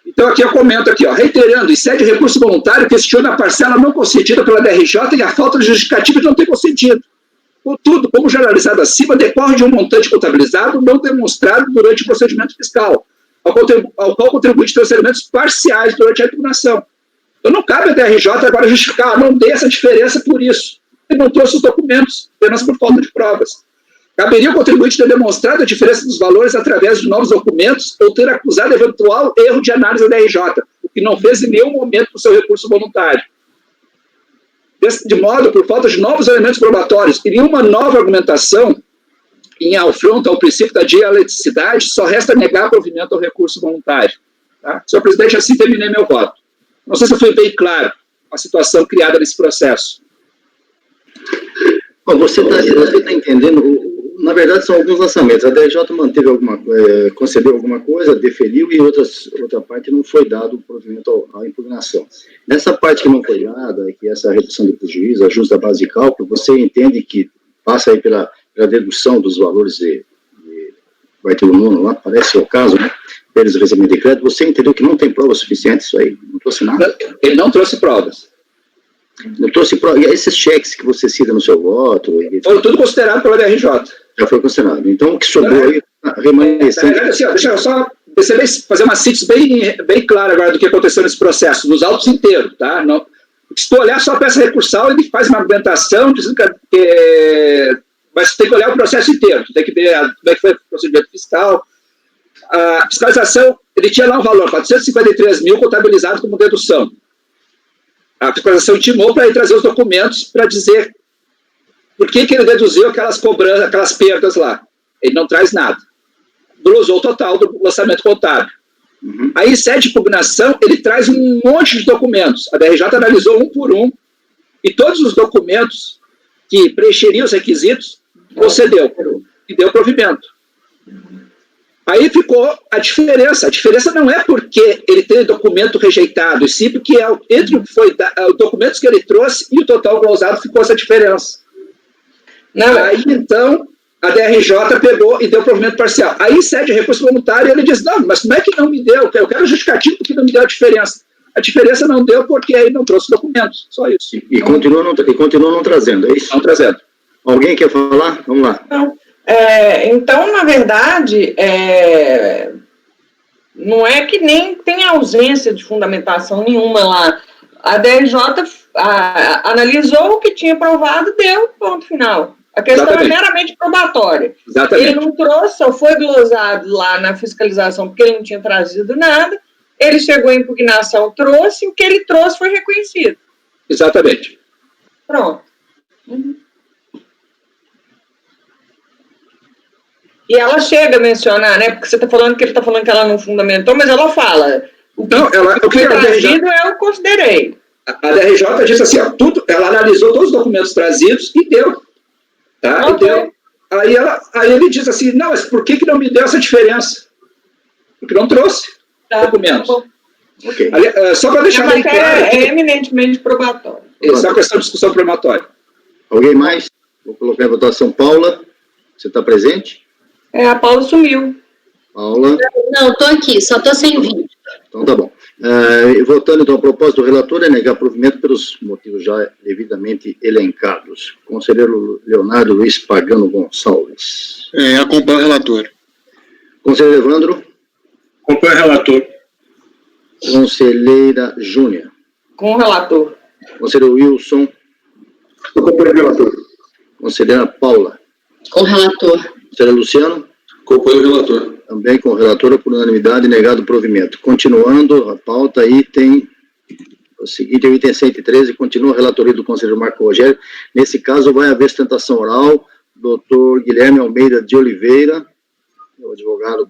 Então, aqui eu comento aqui, ó, reiterando, em sede de recurso voluntário, questiona a parcela não concedida pela DRJ e a falta de justificativa de não ter concedido. Contudo, como generalizado acima, decorre de um montante contabilizado não demonstrado durante o procedimento fiscal, ao qual o contribuinte trouxe elementos parciais durante a impugnação. Então, não cabe a DRJ agora justificar, não dê essa diferença por isso. Ele não trouxe os documentos, apenas por falta de provas. Caberia o contribuinte ter demonstrado a diferença dos valores através de novos documentos ou ter acusado eventual erro de análise da DRJ, o que não fez em nenhum momento do seu recurso voluntário. De modo, por falta de novos elementos probatórios e nenhuma nova argumentação em afronta ao princípio da dialeticidade, só resta negar provimento ao recurso voluntário. Tá? Senhor presidente, assim terminei meu voto. Não sei se eu fui bem claro a situação criada nesse processo. Bom, você está entendendo, na verdade são alguns lançamentos, a DRJ concedeu alguma coisa, deferiu e outra parte não foi dado o provimento à impugnação. Nessa parte que não foi dada, que é essa redução de prejuízo, ajuste da base de cálculo, você entende que passa aí pela dedução dos valores vai ter o nono lá, parece o caso, né? Pelos recebimento de crédito, você entendeu que não tem provas suficientes isso aí? Não trouxe nada? Ele não trouxe provas. Não trouxe provas. E esses cheques que você cita no seu voto? Foram tudo considerado pela DRJ. Já foi considerado. Então, o que sobrou aí, remanescente... Assim, deixa eu só fazer uma síntese bem clara agora do que aconteceu nesse processo, nos autos inteiros, tá? Não, se tu olhar só a peça recursal, ele faz uma argumentação dizendo que mas tem que olhar o processo inteiro, tem que ver como é que foi o procedimento fiscal. A fiscalização, ele tinha lá um valor, 453 mil contabilizado como dedução. A fiscalização intimou para ele trazer os documentos para dizer por que ele deduziu aquelas cobranças, aquelas perdas lá. Ele não traz nada. Glosou o total do lançamento contábil. Uhum. Aí, em sede de impugnação, ele traz um monte de documentos. A DRJ analisou um por um e todos os documentos que preencheriam os requisitos concedeu e deu provimento. Aí ficou a diferença. A diferença não é porque ele tem documento rejeitado, e sim porque entre o que foi os documentos que ele trouxe e o total glosado ficou essa diferença. Aí, então, a DRJ pegou e deu provimento parcial. Aí, em sede de recurso voluntário, ele diz, não, mas como é que não me deu? Eu quero justificativo porque não me deu a diferença. A diferença não deu porque ele não trouxe documentos, só isso. E continua não trazendo, é isso? Não trazendo. Alguém quer falar? Vamos lá. Não. Então, na verdade, não é que nem tem ausência de fundamentação nenhuma lá. A DRJ analisou o que tinha provado, deu, ponto final. A questão Exatamente. é meramente probatória. Exatamente. Ele não trouxe, só foi glosado lá na fiscalização porque ele não tinha trazido nada. Ele chegou em impugnação, trouxe, e o que ele trouxe foi reconhecido. Exatamente. Pronto. Uhum. E ela chega a mencionar, né? Porque você está falando que ele está falando que ela não fundamentou, mas ela fala. O que foi trazido eu considerei. A DRJ disse assim, ó, ela analisou todos os documentos trazidos e deu. Tá? Okay. E deu. Aí ele diz assim, não, mas por que não me deu essa diferença? Porque não trouxe documentos. Tá Ok. Só para deixar bem claro. É eminentemente probatório. Isso é uma questão de discussão probatória. Alguém mais? Vou colocar a votação. Paula, você está presente? A Paula sumiu. Paula. Não, estou aqui, só estou sem vídeo. Então tá bom. Votando então a proposta do relator é negar provimento pelos motivos já devidamente elencados. Conselheiro Leonardo Luiz Pagano Gonçalves. Acompanho o relator. Conselheiro Evandro. Acompanho o relator. Conselheira Júnia. Com o relator. Conselheiro Wilson. Acompanho o relator. Conselheira Paula. Com o relator. Conselheiro Luciano. Acompanho o relator. Também com a relatora, por unanimidade, negado o provimento. Continuando, a pauta aí tem o seguinte, o item 113, continua a relatoria do conselheiro Marco Rogério. Nesse caso, vai haver sustentação oral, doutor Guilherme Almeida de Oliveira, o advogado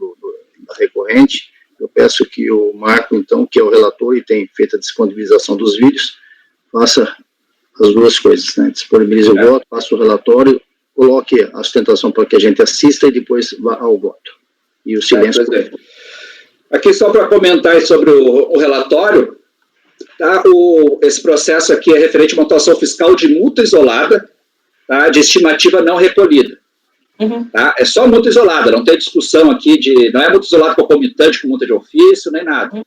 da recorrente. Eu peço que o Marco, então, que é o relator e tem feito a disponibilização dos vídeos, faça as duas coisas, né? Disponibilize o voto, faça o relatório, coloque a sustentação para que a gente assista e depois vá ao voto. E o silêncio. Aqui só para comentar sobre o relatório, tá? Esse processo aqui é referente a uma atuação fiscal de multa isolada, tá? De estimativa não recolhida. Tá? É só multa isolada, não tem discussão aqui não é multa isolada concomitante com multa de ofício, nem nada.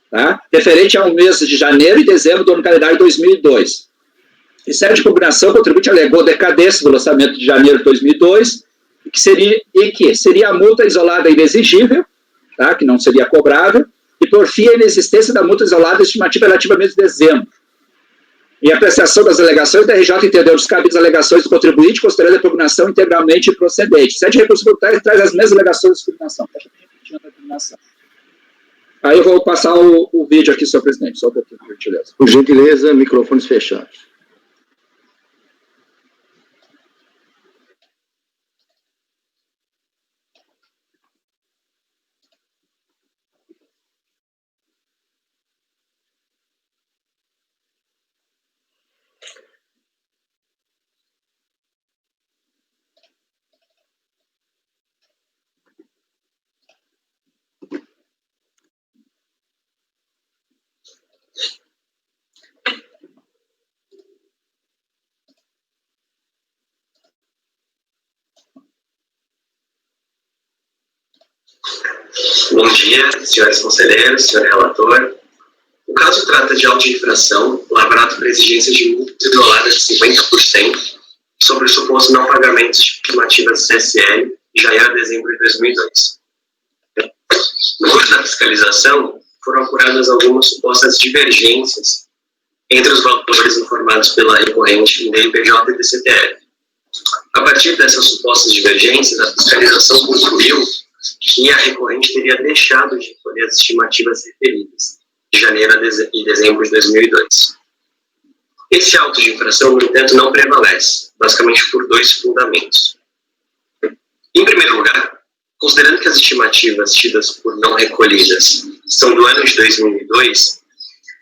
Tá? Referente ao mês de janeiro e dezembro do ano calendário 2002. Em série de combinação, o contribuinte alegou decadência do lançamento de janeiro de 2002 e que seria a multa isolada inexigível, tá? Que não seria cobrável, e porfia a inexistência da multa isolada estimativa relativamente de dezembro. Em apreciação das alegações, da RJ entendeu os cabidos alegações do contribuinte, considerando a impugnação integralmente procedente. Sede de recurso tributário traz as mesmas alegações de impugnação. Aí eu vou passar o vídeo aqui, senhor presidente, só um pouquinho, por gentileza. Por gentileza, microfones fechados. Bom dia, senhores conselheiros, senhor relator. O caso trata de auto de infração lavrado por exigência de multa isolada de 50% sobre o suposto não pagamento de estimativas do CSL de janeiro a dezembro de 2002. No curso da fiscalização, foram apuradas algumas supostas divergências entre os valores informados pela recorrente em DPJ e DCTF. A partir dessas supostas divergências, a fiscalização concluiu que a recorrente teria deixado de recolher as estimativas referidas de janeiro e dezembro de 2002. Esse auto de infração, no entanto, não prevalece, basicamente por dois fundamentos. Em primeiro lugar, considerando que as estimativas tidas por não recolhidas são do ano de 2002,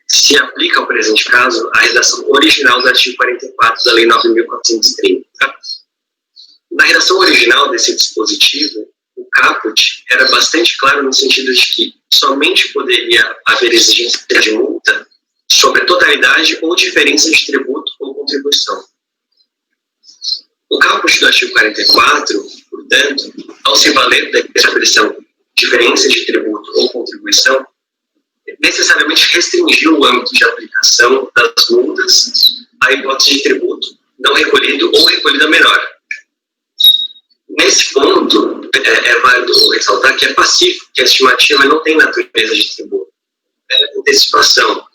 se aplica ao presente caso a redação original do artigo 44 da Lei 9.430. Na redação original desse dispositivo, o caput era bastante claro no sentido de que somente poderia haver exigência de multa sobre a totalidade ou diferença de tributo ou contribuição. O caput do artigo 44, portanto, ao se valer da expressão diferença de tributo ou contribuição, necessariamente restringiu o âmbito de aplicação das multas à hipótese de tributo não recolhido ou recolhida menor. Nesse ponto, é válido ressaltar que é pacífico, que a estimativa não tem natureza de tributo, é antecipação.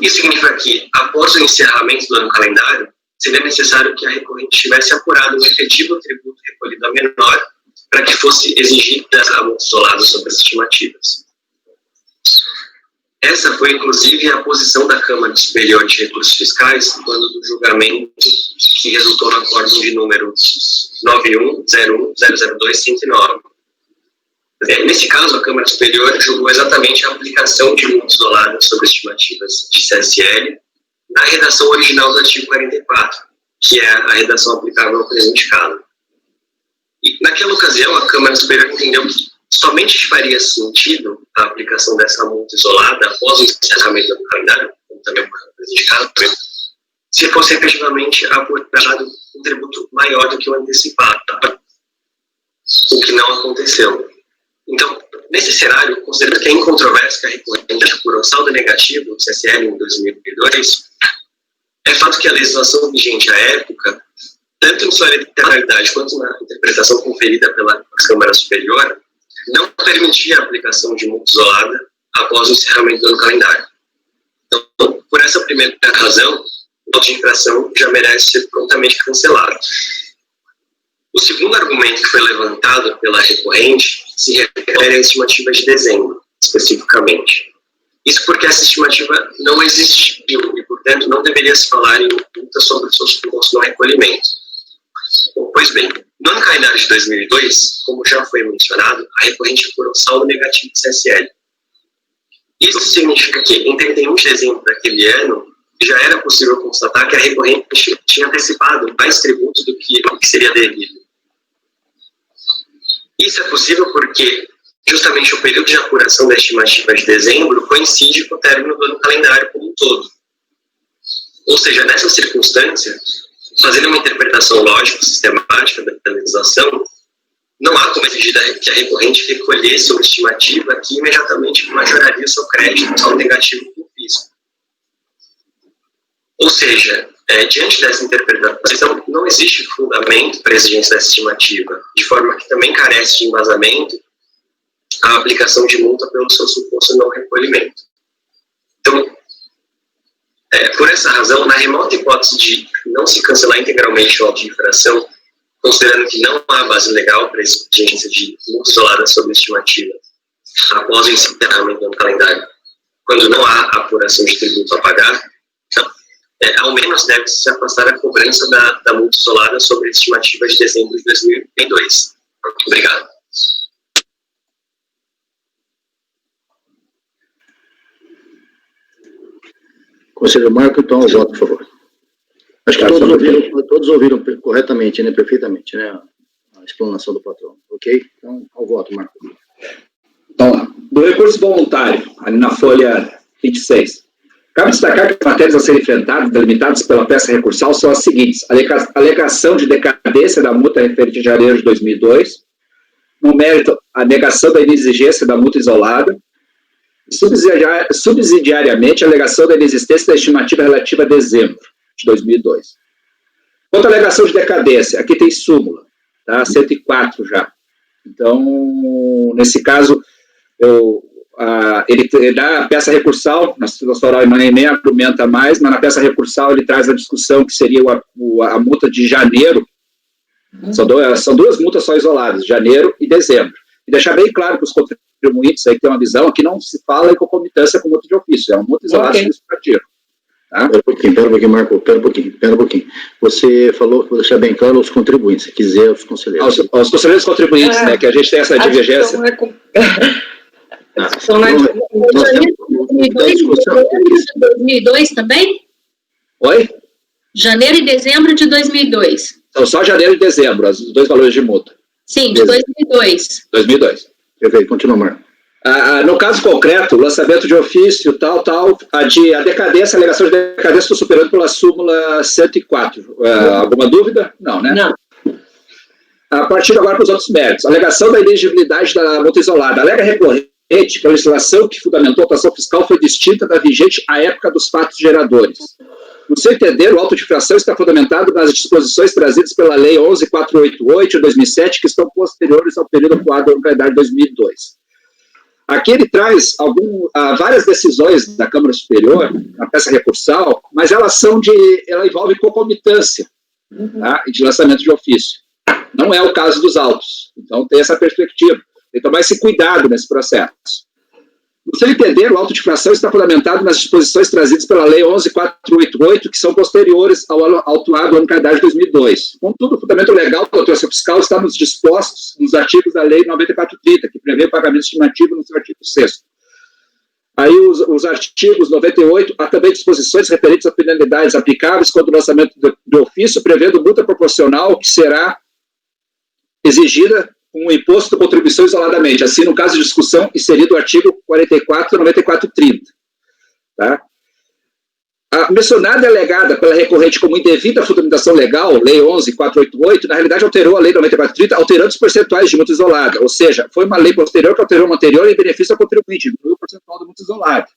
Isso significa que, após o encerramento do ano calendário, seria necessário que a recorrente tivesse apurado um efetivo tributo recolhido a menor para que fosse exigida a multa isolada sobre as estimativas. Essa foi, inclusive, a posição da Câmara Superior de Recursos Fiscais quando do julgamento que resultou no acórdão de número 91.01002.109. Nesse caso, a Câmara Superior julgou exatamente a aplicação de multa isolada sobre estimativas de CSL na redação original do artigo 44, que é a redação aplicável ao presente caso. E, naquela ocasião, a Câmara Superior entendeu que somente faria sentido a aplicação dessa multa isolada após o encerramento do calendário, como também o presente caso, se fosse efetivamente apurado um tributo maior do que o antecipado, o que não aconteceu. Então, nesse cenário, considerando que é incontroverso que a recorrente apurou saldo negativo do CSL em 2002, é fato que a legislação vigente à época, tanto em sua literalidade quanto na interpretação conferida pela Câmara Superior, não permitia a aplicação de multa isolada após o encerramento do ano calendário. Então, por essa primeira razão, o auto de infração já merece ser prontamente cancelado. O segundo argumento que foi levantado pela recorrente se refere à estimativa de dezembro, especificamente. Isso porque essa estimativa não existiu e, portanto, não deveria se falar em multa sobre o seu suposto não recolhimento. Pois bem, no ano calendário de 2002, como já foi mencionado, a recorrente apurou saldo negativo de CSL. Isso significa que, em 31 de dezembro daquele ano, já era possível constatar que a recorrente tinha antecipado mais tributos do que seria devido. Isso é possível porque justamente o período de apuração da estimativa de dezembro coincide com o término do ano calendário como um todo. Ou seja, nessa circunstância, fazendo uma interpretação lógica sistemática da legislação, não há como exigir que a recorrente recolhesse uma estimativa que imediatamente majoraria o seu crédito ao negativo com o fisco. Ou seja, diante dessa interpretação, não existe fundamento para a exigência dessa estimativa, de forma que também carece de embasamento a aplicação de multa pelo seu suposto não recolhimento. Então, por essa razão, na remota hipótese de não se cancelar integralmente o auto de infração, considerando que não há base legal para a exigência de multa isolada sobre a estimativa após o encerramento do calendário, quando não há apuração de tributo a pagar, então, ao menos deve-se se afastar a cobrança da multa isolada sobre a estimativa de dezembro de 2002. Obrigado. Conselheiro Marco, então, o voto, por favor. Acho que todos ouviram corretamente, né, perfeitamente, né, a explanação do patrão. Ok? Então, ao voto, Marco. Então, do recurso voluntário, ali na folha 26. Cabe destacar que as matérias a serem enfrentadas, delimitadas pela peça recursal, são as seguintes: alegação de decadência da multa referente a janeiro de 2002, no mérito, a negação da inexigência da multa isolada, subsidiariamente, a alegação da inexistência da estimativa relativa a dezembro de 2002. Quanto à alegação de decadência, aqui tem súmula, tá? 104 já. Então, nesse caso, ele dá a peça recursal, na situação oral nem argumenta mais, mas na peça recursal ele traz a discussão que seria a multa de janeiro. São duas multas só isoladas, janeiro e dezembro. E deixar bem claro que os contribuintes aí tem uma visão que não se fala em concomitância com multa de ofício, é uma multa isolada administrativa. Tá? Pera um pouquinho, Marco, pera um pouquinho. Você falou, vou deixar bem claro aos contribuintes, se quiser, os conselheiros. Os conselheiros contribuintes, né, que a gente tem essa divergência. Janeiro de 2002 também? Oi? Janeiro e dezembro de 2002. São só janeiro e dezembro, os dois valores de multa. Sim, de 2002. 2002. Perfeito, continua, Marco. No caso concreto, o lançamento de ofício, a decadência, a alegação de decadência estou superando pela súmula 104. Alguma dúvida? Não, né? Não. A partir agora para os outros méritos. Alegação da inegibilidade da multa isolada. Alega recorrente que a legislação que fundamentou a atuação fiscal foi distinta da vigente à época dos fatos geradores. No seu entender, o auto de infração está fundamentado nas disposições trazidas pela Lei 11.488 de 2007, que estão posteriores ao período atuado no calendário de 2002. Aqui ele traz várias decisões da Câmara Superior, na peça recursal, mas ela envolve concomitância, tá? E de lançamento de ofício. Não é o caso dos autos. Então, tem essa perspectiva. Tem que tomar esse cuidado nesse processo. No seu entender, o auto de infração está fundamentado nas disposições trazidas pela Lei 11.488, que são posteriores ao autuado ano calendário de 2002. Contudo, o fundamento legal da atuação fiscal está nos dispostos nos artigos da Lei 9430, que prevê o pagamento estimativo no seu artigo 6º. Aí os artigos 98, há também disposições referentes a penalidades aplicáveis quando o lançamento do ofício, prevendo multa proporcional que será exigida com o imposto de contribuição isoladamente, assim no caso de discussão inserido o artigo 44 e 9430. Tá? A mencionada e alegada pela recorrente como indevida fundamentação legal, Lei 11.488, na realidade alterou a Lei 9430, alterando os percentuais de multa isolada, ou seja, foi uma lei posterior que alterou uma anterior em benefício ao contribuinte, diminuiu o percentual da multa isolada.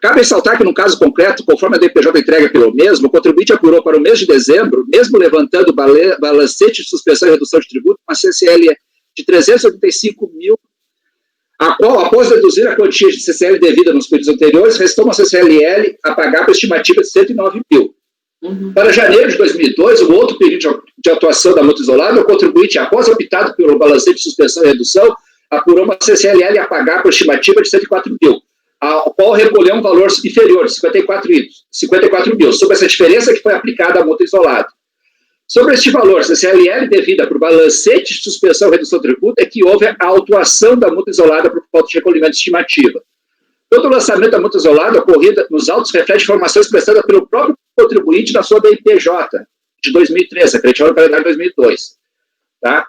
Cabe ressaltar que, no caso concreto, conforme a DPJ entrega pelo mesmo, o contribuinte apurou para o mês de dezembro, mesmo levantando balancete de suspensão e redução de tributo, uma CSL de 385 mil, a qual, após deduzir a quantia de CCL devida nos períodos anteriores, restou uma CCLL a pagar por estimativa de 109 mil. Para janeiro de 2002, o outro período de atuação da multa isolada, o contribuinte, após optado pelo balancete de suspensão e redução, apurou uma CCLL a pagar por estimativa de 104 mil, ao qual recolheu um valor inferior, 54 mil, sobre essa diferença que foi aplicada à multa isolada. Sobre este valor, CCLL devida por balancete de suspensão e redução do tributo, é que houve a autuação da multa isolada por falta de recolhimento de estimativa. Todo o lançamento da multa isolada ocorrida nos autos reflete informações prestadas pelo próprio contribuinte na sua DIPJ de 2013, acreditada no calendário de 2002. Tá?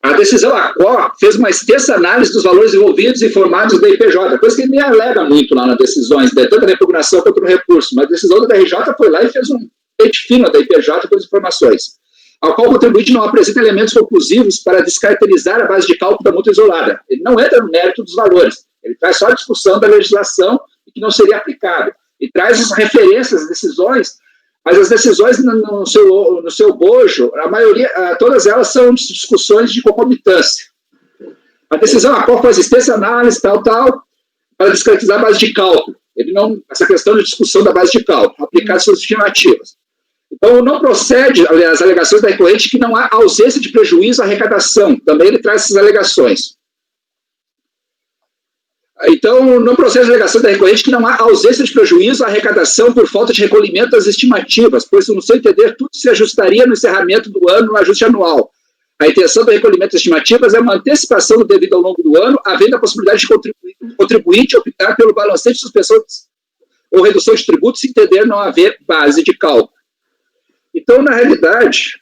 A decisão ACO fez uma extensa análise dos valores envolvidos e informados da IPJ, coisa que me alega muito lá nas decisões, tanto na repugnação quanto no recurso, mas a decisão da DRJ foi lá e fez um pente fino da IPJ com as informações, ao qual o contribuinte não apresenta elementos conclusivos para descaracterizar a base de cálculo da multa isolada. Ele não entra no mérito dos valores, ele traz só a discussão da legislação e que não seria aplicável, e traz as referências, as decisões, mas as decisões no seu bojo, a maioria, todas elas são discussões de concomitância. A decisão a qual faz extensa análise, tal, para descaracterizar a base de cálculo. Ele não, essa questão de discussão da base de cálculo, aplicar suas estimativas. Então, não procede as alegações da recorrente que não há ausência de prejuízo à arrecadação. Também ele traz essas alegações. Então, não procede a alegação da recorrente que não há ausência de prejuízo à arrecadação por falta de recolhimento das estimativas, pois, no seu entender, tudo se ajustaria no encerramento do ano no ajuste anual. A intenção do recolhimento das estimativas é uma antecipação do devido ao longo do ano, havendo a possibilidade de contribuinte optar pelo balancete de suspensão ou redução de tributo, se entender não haver base de cálculo. Então, na realidade,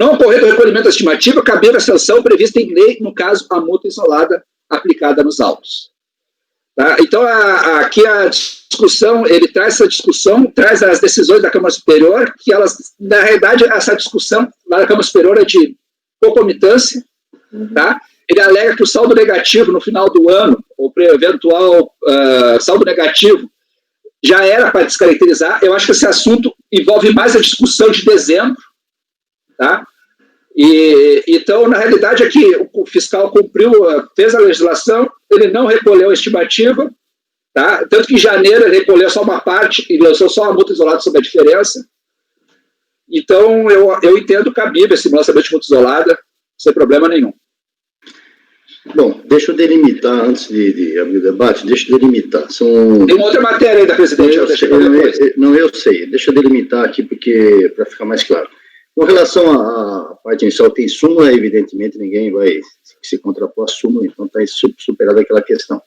não ocorrer do recolhimento da estimativa, caber a sanção prevista em lei, no caso, a multa isolada aplicada nos autos. Tá? Então, aqui a discussão, ele traz essa discussão, traz as decisões da Câmara Superior, que elas, na realidade, essa discussão lá da Câmara Superior é de concomitância, tá? Ele alega que o saldo negativo no final do ano, ou eventual saldo negativo, já era para descaracterizar. Eu acho que esse assunto envolve mais a discussão de dezembro, tá? Então, na realidade, aqui o fiscal fez a legislação, ele não recolheu a estimativa, tá? Tanto que em janeiro ele recolheu só uma parte e lançou só uma multa isolada sobre a diferença. Então, eu entendo cabível esse lançamento de multa isolada, sem problema nenhum. Bom, deixa eu delimitar, antes de abrir o debate, deixa eu delimitar. Tem uma outra matéria aí da presidente. Eu sei. Deixa eu delimitar aqui, para ficar mais claro. Com relação à parte inicial, tem súmula, evidentemente, ninguém vai se contrapor à súmula, então está superada aquela questão.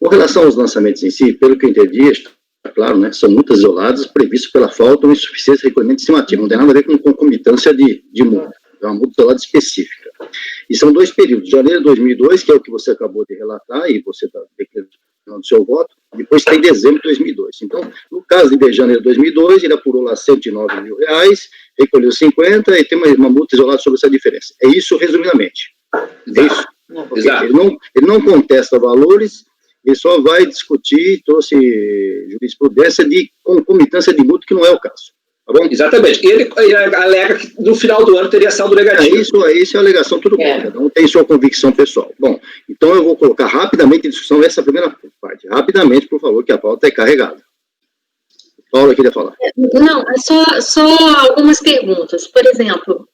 Com relação aos lançamentos em si, pelo que eu entendi, está claro, né, são multas isoladas previstas pela falta ou insuficiência de recolhimento estimativo, não tem nada a ver com concomitância de multa, é uma multa isolada específica. E são 2 períodos, janeiro de 2002, que é o que você acabou de relatar, e você está declarando o seu voto, depois tem dezembro de 2002. Então, no caso de janeiro de 2002, ele apurou lá R$109 mil, recolheu 50 e tem uma multa isolada sobre essa diferença. É isso, resumidamente. É isso. Exato. Ele não contesta valores, ele só vai discutir, trouxe jurisprudência de concomitância de multa, que não é o caso. Tá bom? Exatamente. Ele alega que no final do ano teria saldo negativo. Isso é a alegação, tudo bem. Cada um tem sua convicção pessoal. Bom, então eu vou colocar rapidamente em discussão essa primeira parte. Rapidamente, por favor, que a pauta é carregada. Paula queria falar. Não, só algumas perguntas. Por exemplo,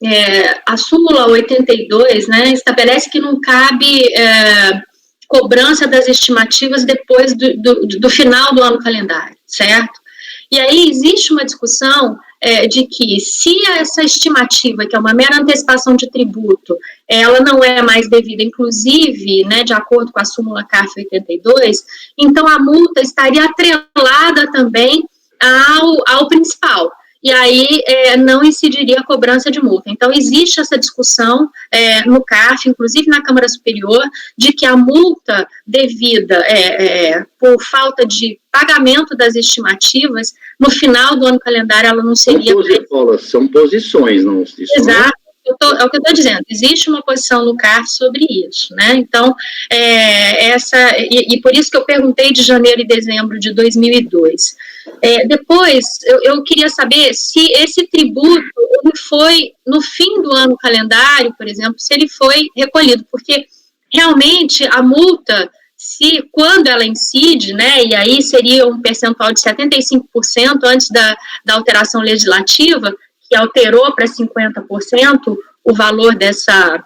a súmula 82, né, estabelece que não cabe cobrança das estimativas depois do final do ano calendário, certo? E aí existe uma discussão de que se essa estimativa, que é uma mera antecipação de tributo, ela não é mais devida, inclusive, né, de acordo com a súmula CARF 82, então a multa estaria atrelada também ao principal, e aí não incidiria a cobrança de multa. Então, existe essa discussão no CARF, inclusive na Câmara Superior, de que a multa devida por falta de pagamento das estimativas, no final do ano calendário, ela não seria... São posições, não... Exato. É o que eu estou dizendo, existe uma posição no CARF sobre isso, né? Então, por isso que eu perguntei de janeiro e dezembro de 2002. Depois, eu queria saber se esse tributo ele foi no fim do ano calendário, por exemplo, se ele foi recolhido, porque realmente a multa, quando ela incide, né, e aí seria um percentual de 75% antes da alteração legislativa, que alterou para 50% o valor dessa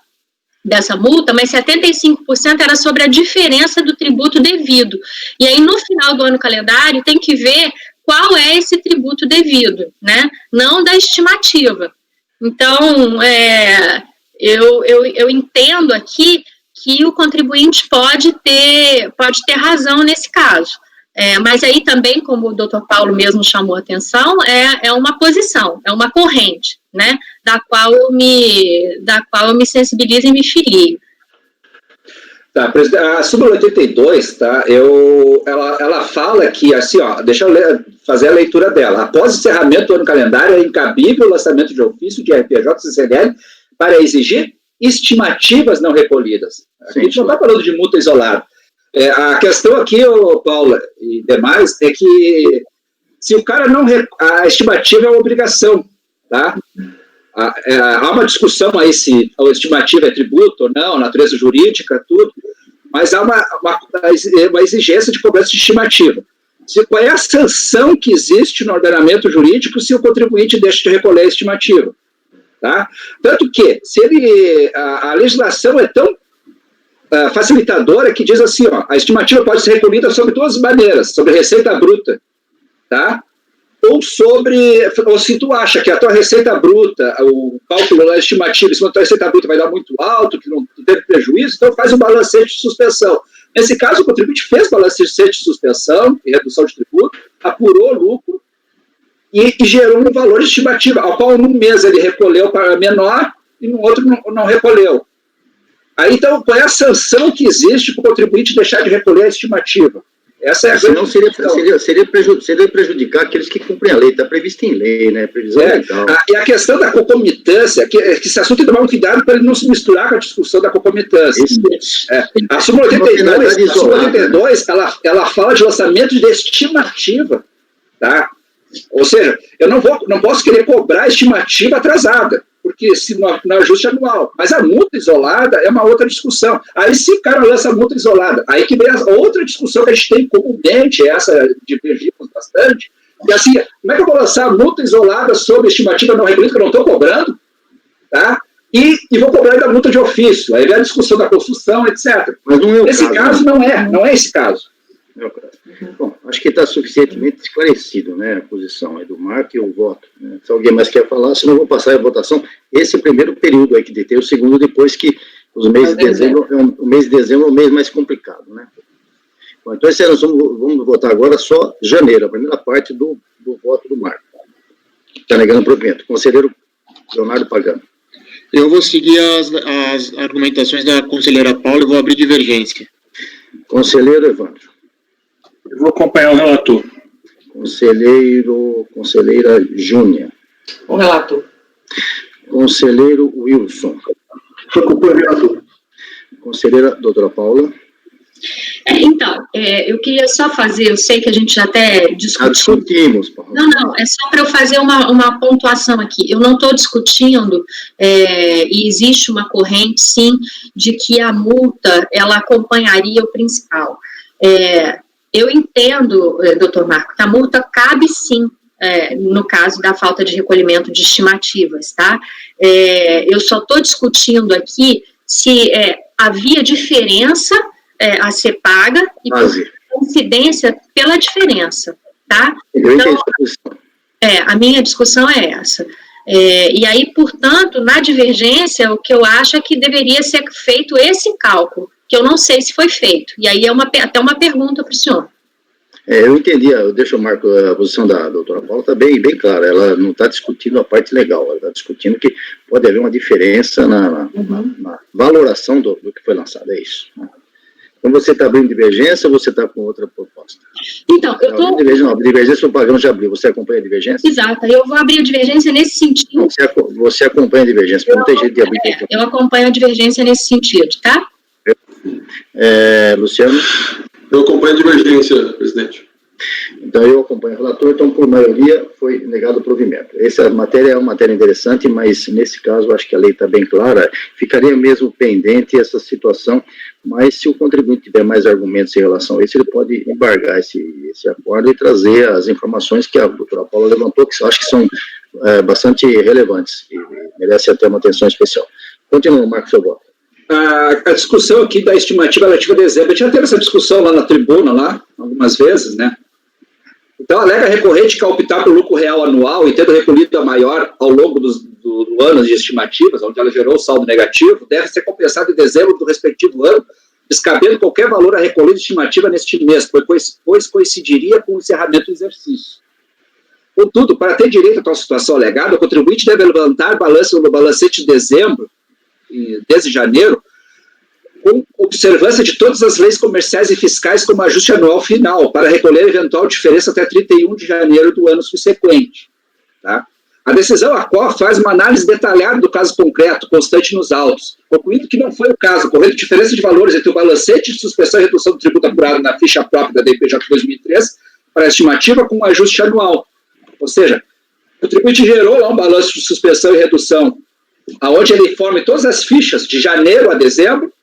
multa, mas 75% era sobre a diferença do tributo devido. E aí, no final do ano calendário, tem que ver qual é esse tributo devido, né? Não da estimativa. Então, eu entendo aqui que o contribuinte pode ter razão nesse caso. Mas aí também, como o doutor Paulo mesmo chamou a atenção, é uma posição, é uma corrente, né, da qual eu me sensibilizo e me filio. Tá, a súmula 82, tá, ela fala que, assim, ó, deixa eu fazer a leitura dela. Após o encerramento do ano calendário, é incabível o lançamento de ofício de RPJ e CCLL para exigir estimativas não recolhidas. A gente não está falando de multa isolada. A questão aqui, Paula e demais, é que se o cara não... A estimativa é uma obrigação, tá? Há uma discussão aí se a estimativa é tributo ou não, natureza jurídica, tudo, mas há uma exigência de cobrança de estimativa. Qual é a sanção que existe no ordenamento jurídico se o contribuinte deixa de recolher a estimativa? Tá? Tanto que, se a legislação é tão facilitadora que diz assim, ó, a estimativa pode ser recolhida sobre duas maneiras, sobre receita bruta, tá? Ou se tu acha que a tua receita bruta, o cálculo da estimativa, se a tua receita bruta vai dar muito alto, que não teve prejuízo, então faz um balancete de suspensão. Nesse caso, o contribuinte fez balancete de suspensão e redução de tributo, apurou o lucro e gerou um valor de estimativa, ao qual num mês ele recolheu para menor e no outro não recolheu. Aí, então, qual é a sanção que existe para o contribuinte deixar de recolher a estimativa? Essa é a Senão seria prejudicar aqueles que cumprem a lei, está previsto em lei, né? Previsão legal. E a questão da concomitância, que esse assunto tem que tomar um cuidado para ele não se misturar com a discussão da concomitância. A súmula 82, ela fala de lançamento de estimativa, tá? Ou seja, eu não posso querer cobrar estimativa atrasada, porque se não ajuste anual. Mas a multa isolada é uma outra discussão. Aí, se o cara lança a multa isolada, aí que vem a outra discussão que a gente tem comumente, essa divergimos bastante, e assim, como é que eu vou lançar a multa isolada sobre estimativa não recolhida que eu não estou cobrando, tá? E vou cobrar ainda a multa de ofício. Aí vem a discussão da construção, etc. Mas não é o caso, caso, não é esse caso. Bom, acho que está suficientemente esclarecido, né, a posição aí do Marco e o voto. Né? Se alguém mais quer falar, senão eu vou passar a votação. Esse é o primeiro período aí que tem, o segundo depois que os meses de dezembro, o mês de dezembro é o mês mais complicado, né? Bom, então nós vamos votar agora só janeiro, a primeira parte do voto do Marco. Está negando o provimento. Conselheiro Leonardo Pagano. Eu vou seguir as argumentações da conselheira Paula e vou abrir divergência. Conselheiro Evandro. Eu vou acompanhar o relator. Conselheira Júnia. O relator. Conselheiro Wilson. Acompanho o relator. Conselheira doutora Paula. Então, eu queria só fazer, eu sei que a gente já até discutiu. Discutimos, Paula. Não, é só para eu fazer uma pontuação aqui. Eu não estou discutindo, e existe uma corrente, sim, de que a multa, ela acompanharia o principal. Eu entendo, doutor Marco, que a multa cabe, sim, no caso da falta de recolhimento de estimativas, tá? Eu só estou discutindo aqui se havia diferença a ser paga e incidência pela diferença, tá? Então, a minha discussão é essa. E aí, portanto, na divergência, o que eu acho é que deveria ser feito esse cálculo, que eu não sei se foi feito. E aí é até uma pergunta para o senhor. Eu entendi, deixa eu marcar a posição da doutora Paula, está bem clara, ela não está discutindo a parte legal, ela está discutindo que pode haver uma diferença na valoração do que foi lançado, é isso. Então você está abrindo divergência ou você está com outra proposta? Então, eu estou... Divergência o Pagano já abriu, você acompanha a divergência? Exato, eu vou abrir a divergência nesse sentido. Não, você acompanha a divergência, porque não tem jeito de abrir. Eu acompanho a divergência nesse sentido, tá? Luciano? Eu acompanho a divergência, presidente. Então, eu acompanho o relator, então, por maioria, foi negado o provimento. Essa matéria é uma matéria interessante, mas, nesse caso, acho que a lei está bem clara, ficaria mesmo pendente essa situação, mas se o contribuinte tiver mais argumentos em relação a isso, ele pode embargar esse acordo e trazer as informações que a doutora Paula levantou, que eu acho que são bastante relevantes, e merecem até uma atenção especial. Continua, Marcos, seu voto. A discussão aqui da estimativa relativa a dezembro, a gente já teve essa discussão lá na tribuna, lá, algumas vezes, né? Então, alega recorrente que ao optar pelo lucro real anual e tendo recolhido a maior ao longo do ano de estimativas, onde ela gerou saldo negativo, deve ser compensado em dezembro do respectivo ano, descabendo qualquer valor a recolher de estimativa neste mês, pois coincidiria com o encerramento do exercício. Contudo, para ter direito a tal situação alegada, o contribuinte deve levantar balanço no balancete de dezembro, desde janeiro, com observância de todas as leis comerciais e fiscais como ajuste anual final, para recolher eventual diferença até 31 de janeiro do ano subsequente. Tá? A decisão ACOF faz uma análise detalhada do caso concreto, constante nos autos, concluindo que não foi o caso, ocorrendo diferença de valores entre o balancete de suspensão e redução do tributo apurado na ficha própria da DPJ 2003 para a estimativa com um ajuste anual. Ou seja, o contribuinte gerou lá um balanço de suspensão e redução, onde ele informa todas as fichas de janeiro a dezembro,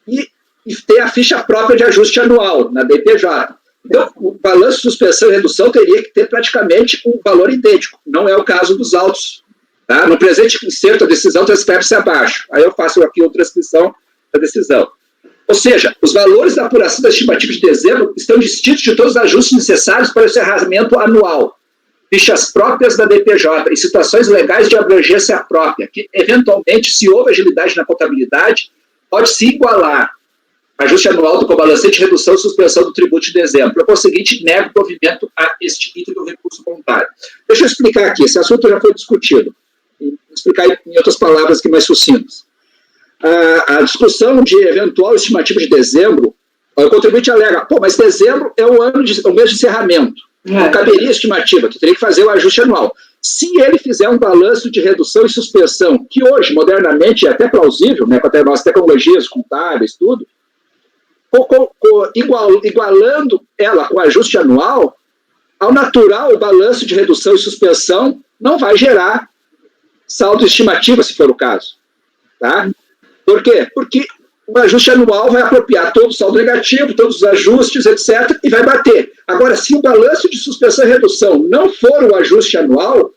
e tem a ficha própria de ajuste anual, na DPJ. Então, o balanço de suspensão e redução teria que ter praticamente um valor idêntico. Não é o caso dos autos. Tá? No presente incerto, a decisão transcreve-se abaixo. Aí eu faço aqui uma transcrição da decisão. Ou seja, os valores da apuração da estimativa de dezembro estão distintos de todos os ajustes necessários para o encerramento anual. Fichas próprias da DPJ e situações legais de abrangência própria, que, eventualmente, se houve agilidade na contabilidade, pode se igualar ajuste anual do balancete, redução e suspensão do tributo de dezembro. Por conseguinte, nego o provimento a este item do recurso voluntário. Deixa eu explicar aqui, esse assunto já foi discutido. Vou explicar em outras palavras aqui mais sucintas. A discussão de eventual estimativa de dezembro, o contribuinte alega, mas dezembro é o mês de encerramento. Não caberia estimativa, que teria que fazer o ajuste anual. Se ele fizer um balanço de redução e suspensão, que hoje, modernamente, é até plausível, né, com as tecnologias contábeis, tudo, igualando ela com o ajuste anual, ao natural, o balanço de redução e suspensão não vai gerar saldo estimativa, se for o caso. Tá? Por quê? Porque o ajuste anual vai apropriar todo o saldo negativo, todos os ajustes, etc., e vai bater. Agora, se o balanço de suspensão e redução não for o ajuste anual,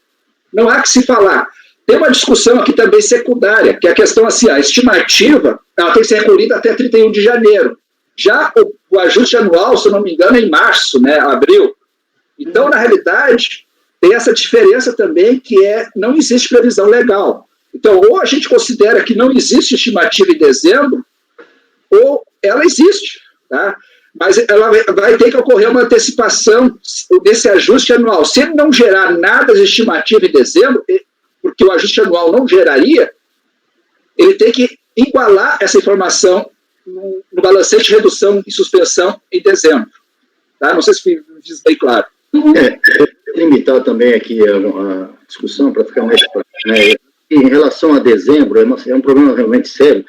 não há que se falar. Tem uma discussão aqui também secundária, que é a questão assim, a estimativa ela tem que ser recolhida até 31 de janeiro. Já o ajuste anual, se eu não me engano, é em março, né, abril. Então, na realidade, tem essa diferença também, que não existe previsão legal. Então, ou a gente considera que não existe estimativa em dezembro, ou ela existe, tá? Mas ela vai ter que ocorrer uma antecipação desse ajuste anual. Se ele não gerar nada de estimativa em dezembro, porque o ajuste anual não geraria, ele tem que igualar essa informação no balancete de redução e suspensão em dezembro. Tá? Não sei se fiz bem claro. Limitar também aqui a discussão para ficar mais claro. Né? Em relação a dezembro, é um problema realmente sério.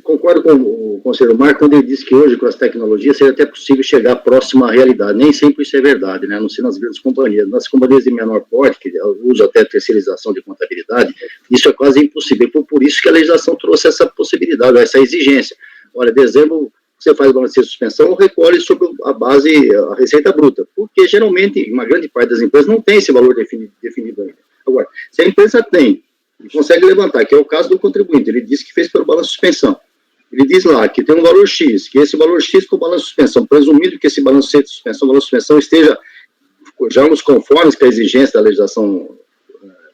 Concordo com o conselheiro Marco quando ele disse que hoje, com as tecnologias, seria até possível chegar próximo à realidade. Nem sempre isso é verdade, né? A não ser nas grandes companhias. Nas companhias de menor porte, que usam até terceirização de contabilidade, isso é quase impossível. Por isso que a legislação trouxe essa possibilidade, essa exigência. Olha, dezembro, você faz balanço de suspensão ou recolhe sobre a base, a receita bruta. Porque, geralmente, uma grande parte das empresas não tem esse valor definido ainda. Agora, se a empresa tem, ele consegue levantar, que é o caso do contribuinte, ele disse que fez pelo balanço de suspensão. Ele diz lá que tem um valor X, que esse valor X com o balanço de suspensão, presumindo que esse balanço de suspensão, o balanço de suspensão esteja já nos conformes com a exigência da legislação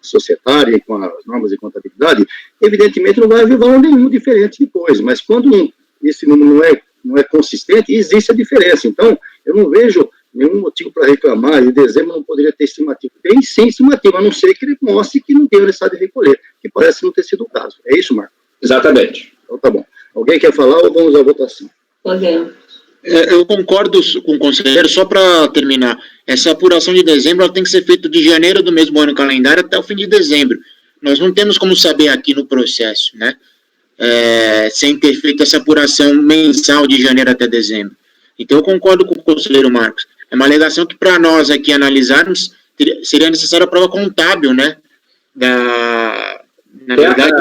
societária e com as normas de contabilidade, evidentemente não vai haver valor nenhum diferente depois, mas quando esse número não é consistente, existe a diferença. Então, eu não vejo nenhum motivo para reclamar, em dezembro não poderia ter estimativa. Tem sim estimativa, a não ser que ele mostre que não tem necessidade de recolher, que parece não ter sido o caso. É isso, Marco? Exatamente. Então tá bom. Alguém quer falar ou vamos à votação? Podemos. Eu concordo com o conselheiro, só para terminar, essa apuração de dezembro ela tem que ser feita de janeiro do mesmo ano calendário até o fim de dezembro. Nós não temos como saber aqui no processo, né? Sem ter feito essa apuração mensal de janeiro até dezembro. Então eu concordo com o conselheiro Marcos. É uma alegação que, para nós aqui analisarmos, seria necessária a prova contábil, né? Na verdade,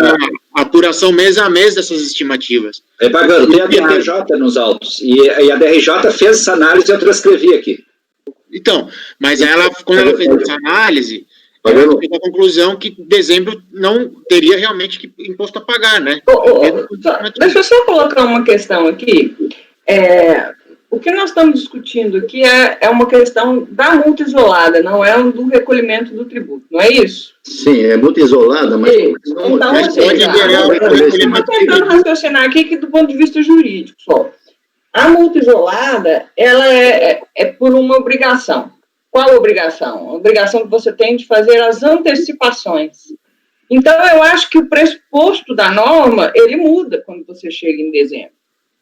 a apuração mês a mês dessas estimativas. Pagano, tem a DRJ nos autos, e a DRJ fez essa análise e eu transcrevi aqui. Então, mas ela, quando ela fez essa análise, ela chegou à conclusão que dezembro não teria realmente imposto a pagar, né? Deixa eu só colocar uma questão aqui. O que nós estamos discutindo aqui é uma questão da multa isolada, não é do recolhimento do tributo, não é isso? Sim, é multa isolada, mas... Então, estou tentando raciocinar aqui que do ponto de vista jurídico só. A multa isolada, ela é por uma obrigação. Qual obrigação? A obrigação que você tem de fazer as antecipações. Então, eu acho que o pressuposto da norma, ele muda quando você chega em dezembro.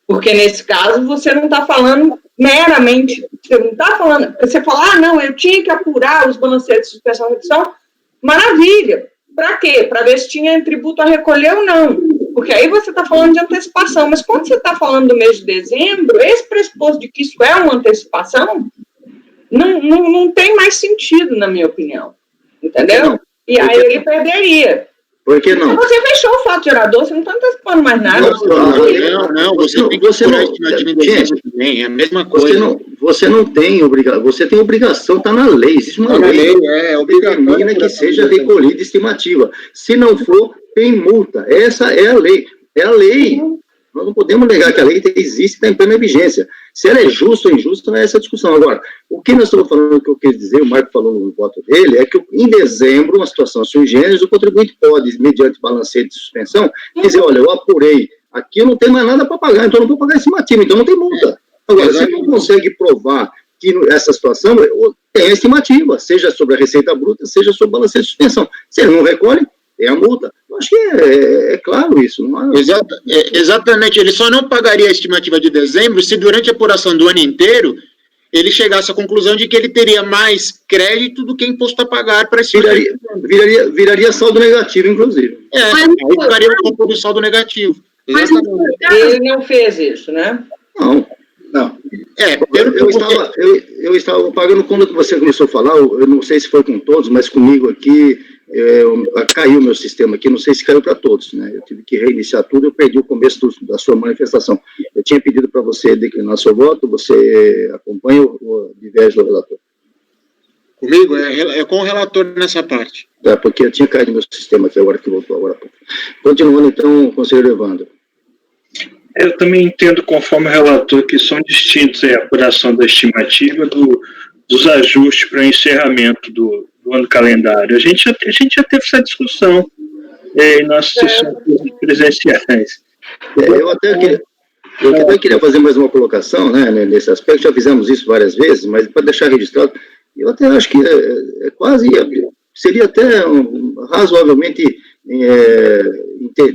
Porque, nesse caso, você não está falando meramente, você não está falando, você fala, não, eu tinha que apurar os balancetes de suspensão e redução, maravilha. Para quê? Para ver se tinha tributo a recolher ou não. Porque aí você está falando de antecipação. Mas quando você está falando do mês de dezembro, esse pressuposto de que isso é uma antecipação, não tem mais sentido, na minha opinião. Entendeu? Não. E aí ele perderia. Por que não? Você fechou o fato gerador, você não está antecipando mais nada. Não, você tem que procurar a estimativa em dezembro também, é a mesma coisa. Você não tem obrigação, você tem obrigação, está na lei, existe uma lei. Determina que seja recolhida estimativa. Se não for, tem multa. Essa é a lei. É a lei. Nós não podemos negar que a lei existe e está em plena vigência. Se ela é justa ou injusta, não é essa discussão. Agora, o que nós estamos falando, o que eu quis dizer, o Marco falou no voto dele, é que em dezembro, uma situação sui generis, o contribuinte pode, mediante balancete de suspensão, dizer, olha, eu apurei, aqui eu não tenho mais nada para pagar, então eu não vou pagar estimativa, então não tem multa. Agora, se não consegue provar que essa situação tem a estimativa, seja sobre a receita bruta, seja sobre o balancete de suspensão. Se ele não recolhe, tem a multa. Eu acho que é claro isso. Não há... Exatamente. Ele só não pagaria a estimativa de dezembro se durante a apuração do ano inteiro ele chegasse à conclusão de que ele teria mais crédito do que imposto a pagar para esse viraria saldo negativo, inclusive. Aí ficaria o campo do saldo negativo. Exatamente. Ele não fez isso, né? Não. Eu estava pagando quando você começou a falar, eu não sei se foi com todos, mas comigo aqui, caiu o meu sistema aqui, não sei se caiu para todos, né? Eu tive que reiniciar tudo, eu perdi o começo da sua manifestação. Eu tinha pedido para você declinar seu voto, você acompanha o diverso do relator? Comigo? É com o relator nessa parte. Porque eu tinha caído no meu sistema aqui agora que voltou agora. Continuando então, conselheiro Evandro. Eu também entendo, conforme o relator, que são distintos a apuração da estimativa dos ajustes para o encerramento do ano calendário. A gente já teve essa discussão em nossas sessões presenciais. Eu até queria fazer mais uma colocação, né, nesse aspecto. Já fizemos isso várias vezes, mas para deixar registrado, eu até acho que seria até razoavelmente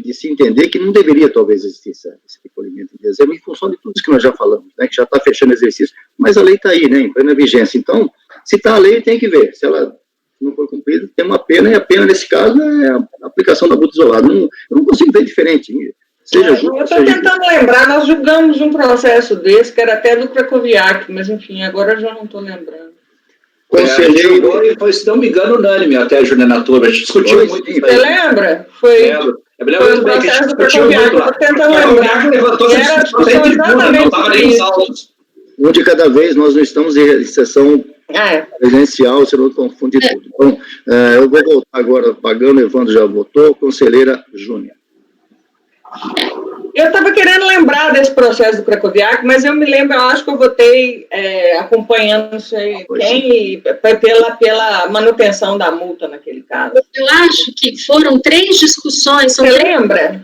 de se entender que não deveria talvez existir esse recolhimento em dezembro, em função de tudo isso que nós já falamos, né, que já está fechando o exercício, mas a lei está aí, né, em plena vigência. Então, se está a lei, tem que ver. Se ela não for cumprida, tem uma pena, e a pena nesse caso é a aplicação da multa isolada. Eu não consigo ver diferente. Eu estou tentando lembrar, nós julgamos um processo desse, que era até do Krakowiak, mas enfim, agora eu já não estou lembrando. Conselheiro, e foi, se não me engano, unânime até a Juliana na turma, a gente discutiu muito. Você lembra? Foi o processo do Krakowiak, eu estou tentando lembrar. Era exatamente isso. Um de cada vez, nós não estamos em sessão presencial, você não confunde tudo. Então, eu vou voltar agora, pagando, Evandro já votou, conselheira Júnior. Eu estava querendo lembrar desse processo do Krakowiak, mas eu me lembro, eu acho que eu votei acompanhando, não sei quem, pela manutenção da multa naquele caso. Eu acho que foram 3 discussões. Você lembra?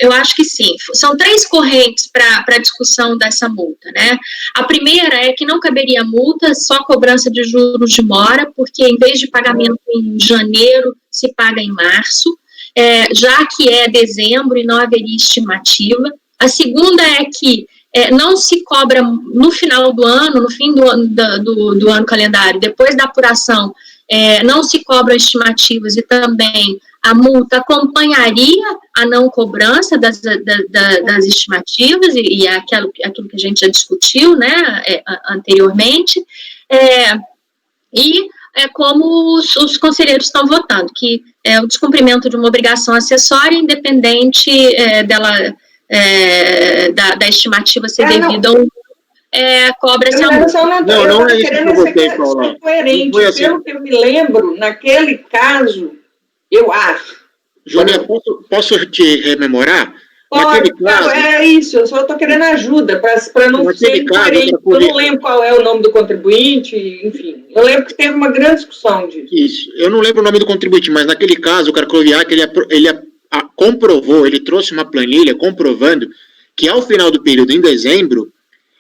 Eu acho que sim. São 3 correntes para a discussão dessa multa, né? A primeira é que não caberia multa, só cobrança de juros de mora, porque em vez de pagamento em janeiro, se paga em março. Já que é dezembro e não haveria estimativa. A segunda é que não se cobra no final do ano, no fim do ano calendário, depois da apuração, não se cobram estimativas e também a multa acompanharia a não cobrança das estimativas e aquilo que a gente já discutiu, né, anteriormente, e como os conselheiros estão votando, que o descumprimento de uma obrigação acessória, independente da estimativa ser devida ou não, cobra-se a multa. Não é isso que eu votei, Paula. Coerente, pelo que eu me lembro, naquele caso, eu acho. Júlia, posso te rememorar? Naquele caso, é isso, eu só estou querendo ajuda, para não ser incoerente. Eu não lembro qual é o nome do contribuinte, enfim. Eu lembro que teve uma grande discussão disso. Isso, eu não lembro o nome do contribuinte, mas naquele caso, o Carcloviac, ele comprovou, ele trouxe uma planilha comprovando que ao final do período, em dezembro,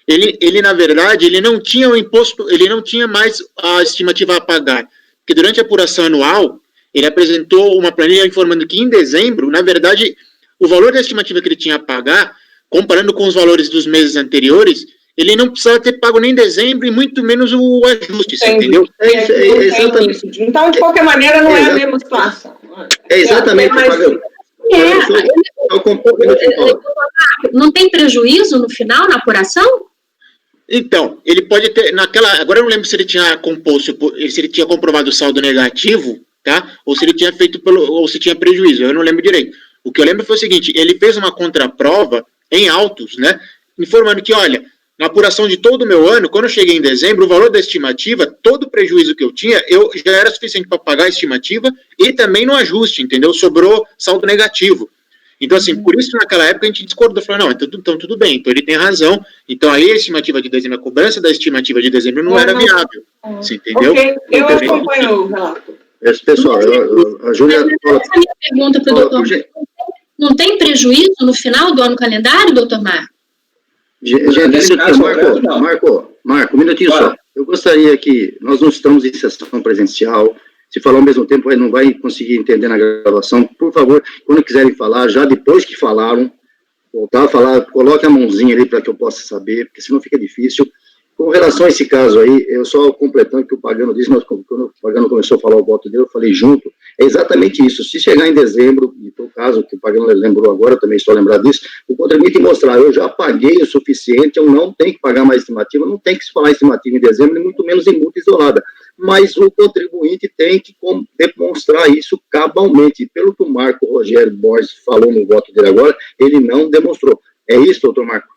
ele na verdade, ele não tinha o imposto, ele não tinha mais a estimativa a pagar, porque durante a apuração anual, ele apresentou uma planilha informando que em dezembro, na verdade, o valor da estimativa que ele tinha a pagar, comparando com os valores dos meses anteriores, ele não precisava ter pago nem dezembro e muito menos o ajuste, você entendeu? Exatamente. Então, de qualquer maneira, não é a mesma situação. Exatamente. Não tem prejuízo no final, na apuração? Então, ele pode ter, agora eu não lembro se ele tinha se ele tinha comprovado o saldo negativo, tá? Ou se ele tinha ou se tinha prejuízo, eu não lembro direito. O que eu lembro foi o seguinte, ele fez uma contraprova em autos, né, informando que, olha, na apuração de todo o meu ano, quando eu cheguei em dezembro, o valor da estimativa, todo o prejuízo que eu tinha, já era suficiente para pagar a estimativa e também no ajuste, entendeu? Sobrou saldo negativo. Então, assim, por isso naquela época a gente discordou, falou, não, então tudo bem, então ele tem razão, então aí a estimativa de dezembro, a cobrança da estimativa de dezembro não era viável, você entendeu? Ok, eu acompanho o relato. Pessoal, a Júlia... Essa é a minha pergunta para o doutor. Não tem prejuízo no final do ano calendário, doutor Marco? Marco, um minutinho só. Eu gostaria que nós não estamos em sessão presencial. Se falar ao mesmo tempo, não vai conseguir entender na gravação. Por favor, quando quiserem falar, já depois que falaram, voltar a falar, coloque a mãozinha ali para que eu possa saber, porque senão fica difícil. Com relação a esse caso aí, eu só completando o que o Pagano disse, quando o Pagano começou a falar o voto dele, eu falei junto, é exatamente isso. Se chegar em dezembro, e foi o caso que o Pagano lembrou agora, eu também estou lembrado disso, o contribuinte mostrar, eu já paguei o suficiente, eu não tenho que pagar mais estimativa, não tem que se falar estimativa em dezembro, e muito menos em multa isolada. Mas o contribuinte tem que demonstrar isso cabalmente. Pelo que o Marco Rogério Borges falou no voto dele agora, ele não demonstrou. É isso, doutor Marco?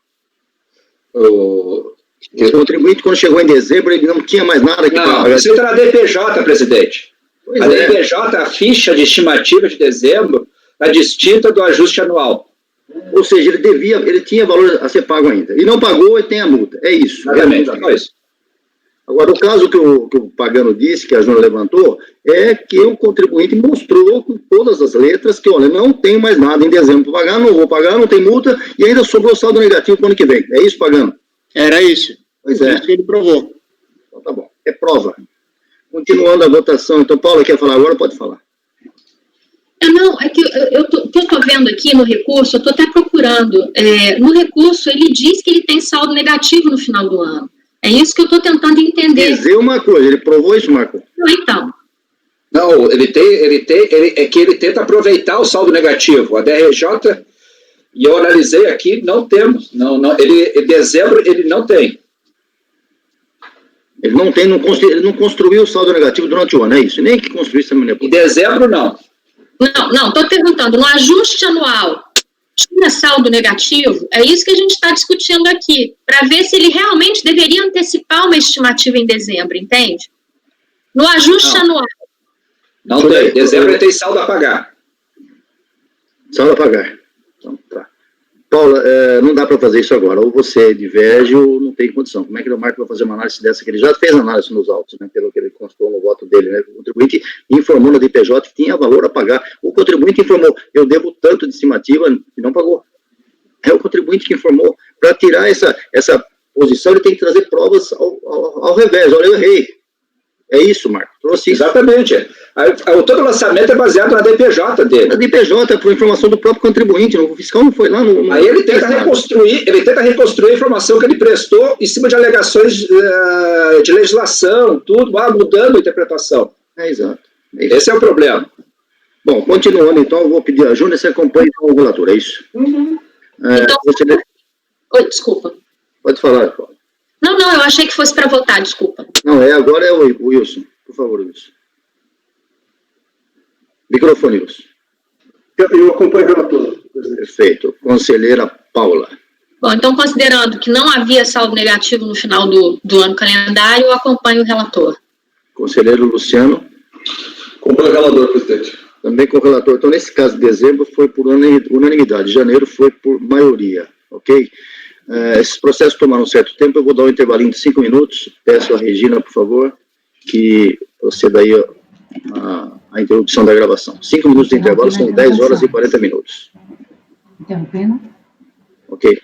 O contribuinte, quando chegou em dezembro, ele não tinha mais nada que pagar. Não, você está na DPJ, presidente. A DPJ, a ficha de estimativa de dezembro, está distinta do ajuste anual. Ou seja, ele tinha valor a ser pago ainda. E não pagou e tem a multa. É isso. Exatamente, é isso. Agora, o caso que o Pagano disse, que a Júlia levantou, é que o contribuinte mostrou com todas as letras que, olha, não tenho mais nada em dezembro para pagar, não vou pagar, não tem multa, e ainda sobrou saldo negativo para o ano que vem. É isso, Pagano? Era isso. Pois é. Isso que ele provou. Então, tá bom. É prova. Continuando a votação. Então, Paula quer falar agora? Pode falar. Não, é que eu estou vendo aqui no recurso, eu estou até procurando. No recurso, ele diz que ele tem saldo negativo no final do ano. É isso que eu estou tentando entender. Dizer uma coisa, ele provou isso, Marco? Não, então. Não, é que ele tenta aproveitar o saldo negativo. A DRJ, e eu analisei aqui, não temos. Em dezembro, ele não tem. Ele não construiu o saldo negativo durante o ano, é isso? Nem que construísse a mulher. Em dezembro, não. Não, estou perguntando, no ajuste anual, tinha saldo negativo? É isso que a gente está discutindo aqui, para ver se ele realmente deveria antecipar uma estimativa em dezembro, entende? No ajuste anual. Não tem, dezembro ele tem saldo a pagar. Saldo a pagar. Então, tá. Paula, não dá para fazer isso agora. Ou você diverge ou não tem condição. Como é que o Marco vai fazer uma análise dessa? Que ele já fez análise nos autos, né, pelo que ele constou no voto dele. Né? O contribuinte informou na DPJ que tinha valor a pagar. O contribuinte informou, eu devo tanto de estimativa e não pagou. É o contribuinte que informou. Para tirar essa posição, ele tem que trazer provas ao revés. Olha, eu errei. É isso, Marco. Trouxe isso. Exatamente. Todo o lançamento é baseado na DPJ dele. Na DPJ, por informação do próprio contribuinte. O fiscal não foi lá no... Aí ele tenta reconstruir a informação que ele prestou em cima de alegações de legislação, tudo, mudando a interpretação. Exato. Isso. Esse é o problema. Bom, continuando, então, eu vou pedir a Júnia, você acompanha então, o relator, é isso? Uhum. Então, Oi, desculpa. Pode falar, Paulo. Não, eu achei que fosse para votar, desculpa. Não, agora é o Wilson. Por favor, Wilson. Microfone, Wilson. Eu acompanho o relator, presidente. Perfeito. Conselheira Paula. Bom, então, considerando que não havia saldo negativo no final do ano calendário, eu acompanho o relator. Conselheiro Luciano. Acompanho o relator, presidente. Também com o relator. Então, nesse caso, dezembro foi por unanimidade, janeiro foi por maioria, ok? Esses processos tomaram um certo tempo, eu vou dar um intervalinho de 5 minutos, peço a Regina, por favor, que proceda aí a interrupção da gravação. 5 minutos de intervalo, são 10 horas e 40 minutos. Interrompendo? Ok.